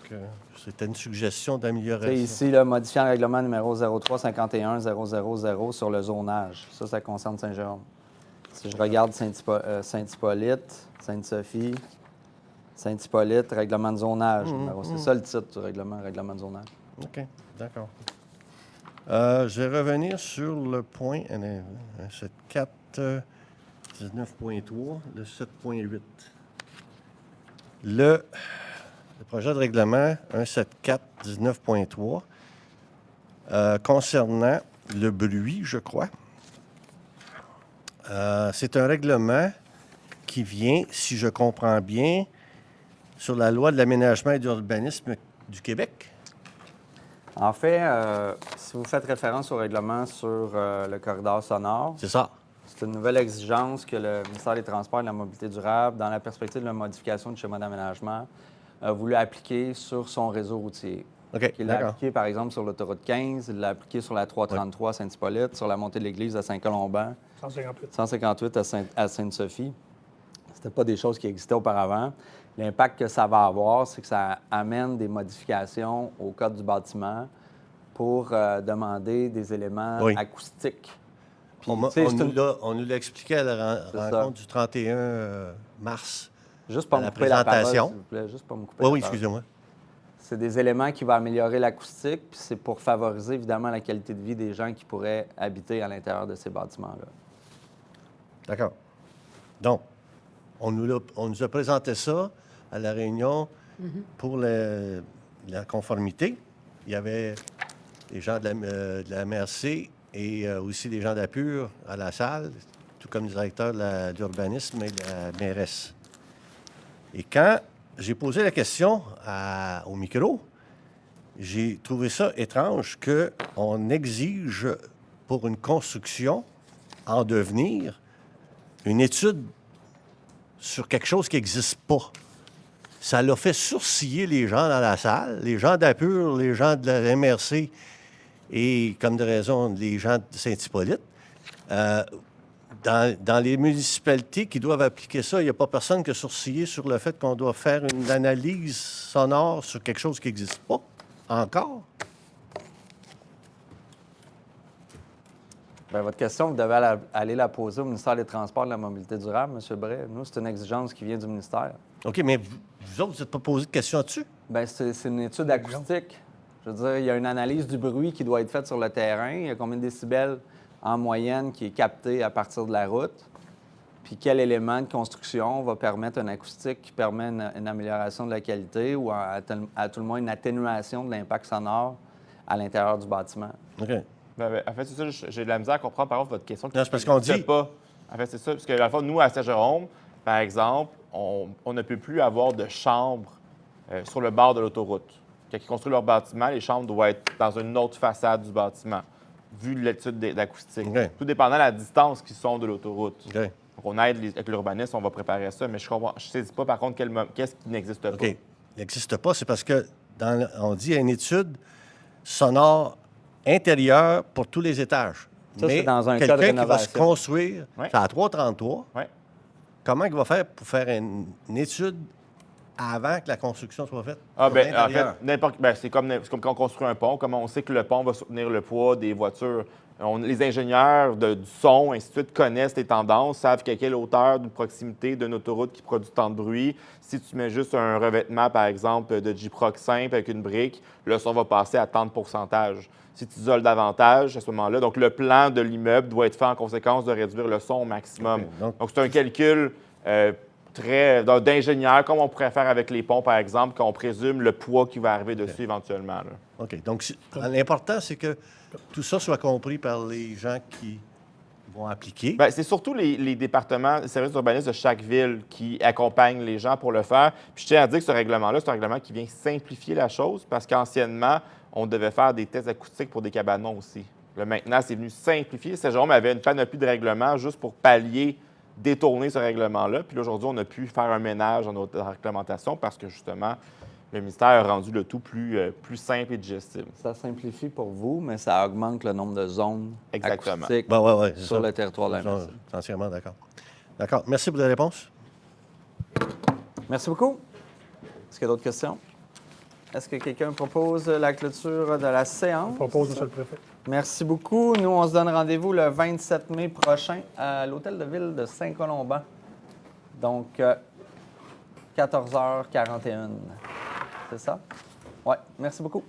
Donc, c'était une suggestion C'est d'amélioration. ici, là, modifiant le règlement numéro 03-51-000 sur le zonage. Ça concerne Saint-Jérôme. Si je regarde Saint-Hippolyte, Sainte-Sophie, Saint-Hippolyte, règlement de zonage. C'est ça le titre du règlement de zonage. OK, d'accord. Je vais revenir sur le point 174, 19.3, le 7.8. Le projet de règlement 174, 19.3, concernant le bruit, je crois. C'est un règlement qui vient, si je comprends bien, sur la loi de l'aménagement et de l'urbanisme du Québec. En fait, si vous faites référence au règlement sur le corridor sonore, C'est ça. c'est une nouvelle exigence que le ministère des Transports et de la Mobilité durable, dans la perspective de la modification du schéma d'aménagement, a voulu appliquer sur son réseau routier. OK, Il l'a d'accord. appliqué, par exemple, sur l'autoroute 15, il l'a appliqué sur la 333 à Saint-Hippolyte, sur la montée de l'église à Saint-Colomban, 158. 158 à Sainte-Sophie. Ce n'était pas des choses qui existaient auparavant. L'impact que ça va avoir, c'est que ça amène des modifications au code du bâtiment pour demander des éléments Oui. acoustiques. Puis, On, tu sais, c'est une- on nous l'a expliqué à la C'est ça. rencontre du 31 mars. Juste pas à me la couper la parole, présentation. s'il vous plaît. Juste pas me couper Oui, la oui, parole. excusez-moi. C'est des éléments qui vont améliorer l'acoustique, puis c'est pour favoriser évidemment la qualité de vie des gens qui pourraient habiter à l'intérieur de ces bâtiments-là. D'accord. Donc, on nous a présenté ça à la réunion pour la conformité. Il y avait des gens de la MRC et aussi des gens d'Appur à la salle, tout comme le directeur de l'urbanisme et de la mairesse. Et quand j'ai posé la question au micro, j'ai trouvé ça étrange qu'on exige pour une construction en devenir une étude sur quelque chose qui n'existe pas. Ça l'a fait sourciller les gens dans la salle, les gens d'Appur, les gens de la MRC et, comme de raison, les gens de Saint-Hippolyte. Dans les municipalités qui doivent appliquer ça, il n'y a pas personne qui a sourcillé sur le fait qu'on doit faire une analyse sonore sur quelque chose qui n'existe pas encore. Bien, votre question, vous devez aller la poser au ministère des Transports et de la Mobilité durable, M. Bray. Nous, c'est une exigence qui vient du ministère. OK, mais vous autres, vous n'êtes pas posé de questions là-dessus? Bien, c'est une étude acoustique. Je veux dire, il y a une analyse du bruit qui doit être faite sur le terrain. Il y a combien de décibels en moyenne qui est capté à partir de la route. Puis quel élément de construction va permettre une acoustique qui permet une amélioration de la qualité ou à tout le moins une atténuation de l'impact sonore à l'intérieur du bâtiment. OK. Ben, en fait, c'est ça, j'ai de la misère à comprendre, par contre, votre question. Non, c'est parce qu'on dit- pas. En fait, c'est ça, parce que, à la fois, nous, à Saint-Jérôme, par exemple, on ne peut plus avoir de chambres sur le bord de l'autoroute. Quand ils construisent leur bâtiment, les chambres doivent être dans une autre façade du bâtiment, vu l'étude d'acoustique. OK. Tout dépendant de la distance qu'ils sont de l'autoroute. OK. Donc, on aide avec l'urbanisme, on va préparer ça, mais je ne saisis pas, par contre, qu'est-ce qui n'existe pas. OK. Il n'existe pas, c'est parce que on dit une étude sonore intérieure pour tous les étages. Ça, Mais c'est dans un cas de quelqu'un qui va se rénovation. construire, Ouais. c'est à 333, Ouais. comment il va faire pour faire une étude avant que la construction soit faite? Ah, sur ben, en l'intérieur? fait, c'est comme quand on construit un pont, comment on sait que le pont va soutenir le poids des voitures. Les ingénieurs du son, ainsi de suite, connaissent les tendances, savent qu'à quelle hauteur d'une proximité d'une autoroute qui produit tant de bruit, si tu mets juste un revêtement, par exemple, de J-Proc simple avec une brique, le son va passer à tant de pourcentage. Si tu isoles davantage, à ce moment-là, donc le plan de l'immeuble doit être fait en conséquence de réduire le son au maximum. OK. Donc, c'est un calcul d'ingénieur, comme on pourrait faire avec les ponts, par exemple, quand on présume le poids qui va arriver dessus éventuellement. Là. OK. Donc, l'important, c'est que tout ça soit compris par les gens qui vont appliquer. Bien, c'est surtout les départements, les services d'urbanisme de chaque ville qui accompagnent les gens pour le faire. Puis je tiens à dire que ce règlement-là, c'est un règlement qui vient simplifier la chose parce qu'anciennement, on devait faire des tests acoustiques pour des cabanons aussi. Là, maintenant, c'est venu simplifier. Saint-Jérôme avait une panoplie de règlements juste pour pallier, détourner ce règlement-là. Puis là, aujourd'hui, on a pu faire un ménage dans notre réglementation parce que justement, le ministère a rendu le tout plus simple et digestible. Ça simplifie pour vous, mais ça augmente le nombre de zones Exactement. acoustiques Oui, c'est sur ça. le territoire de la Je MRC. suis entièrement d'accord. D'accord. Merci pour les réponses. Merci beaucoup. Est-ce qu'il y a d'autres questions? Est-ce que quelqu'un propose la clôture de la séance? Je propose, Monsieur le Préfet. Merci beaucoup. Nous, on se donne rendez-vous le 27 mai prochain à l'Hôtel de Ville de Saint-Colomban. Donc, 14h41. C'est ça? Oui. Merci beaucoup.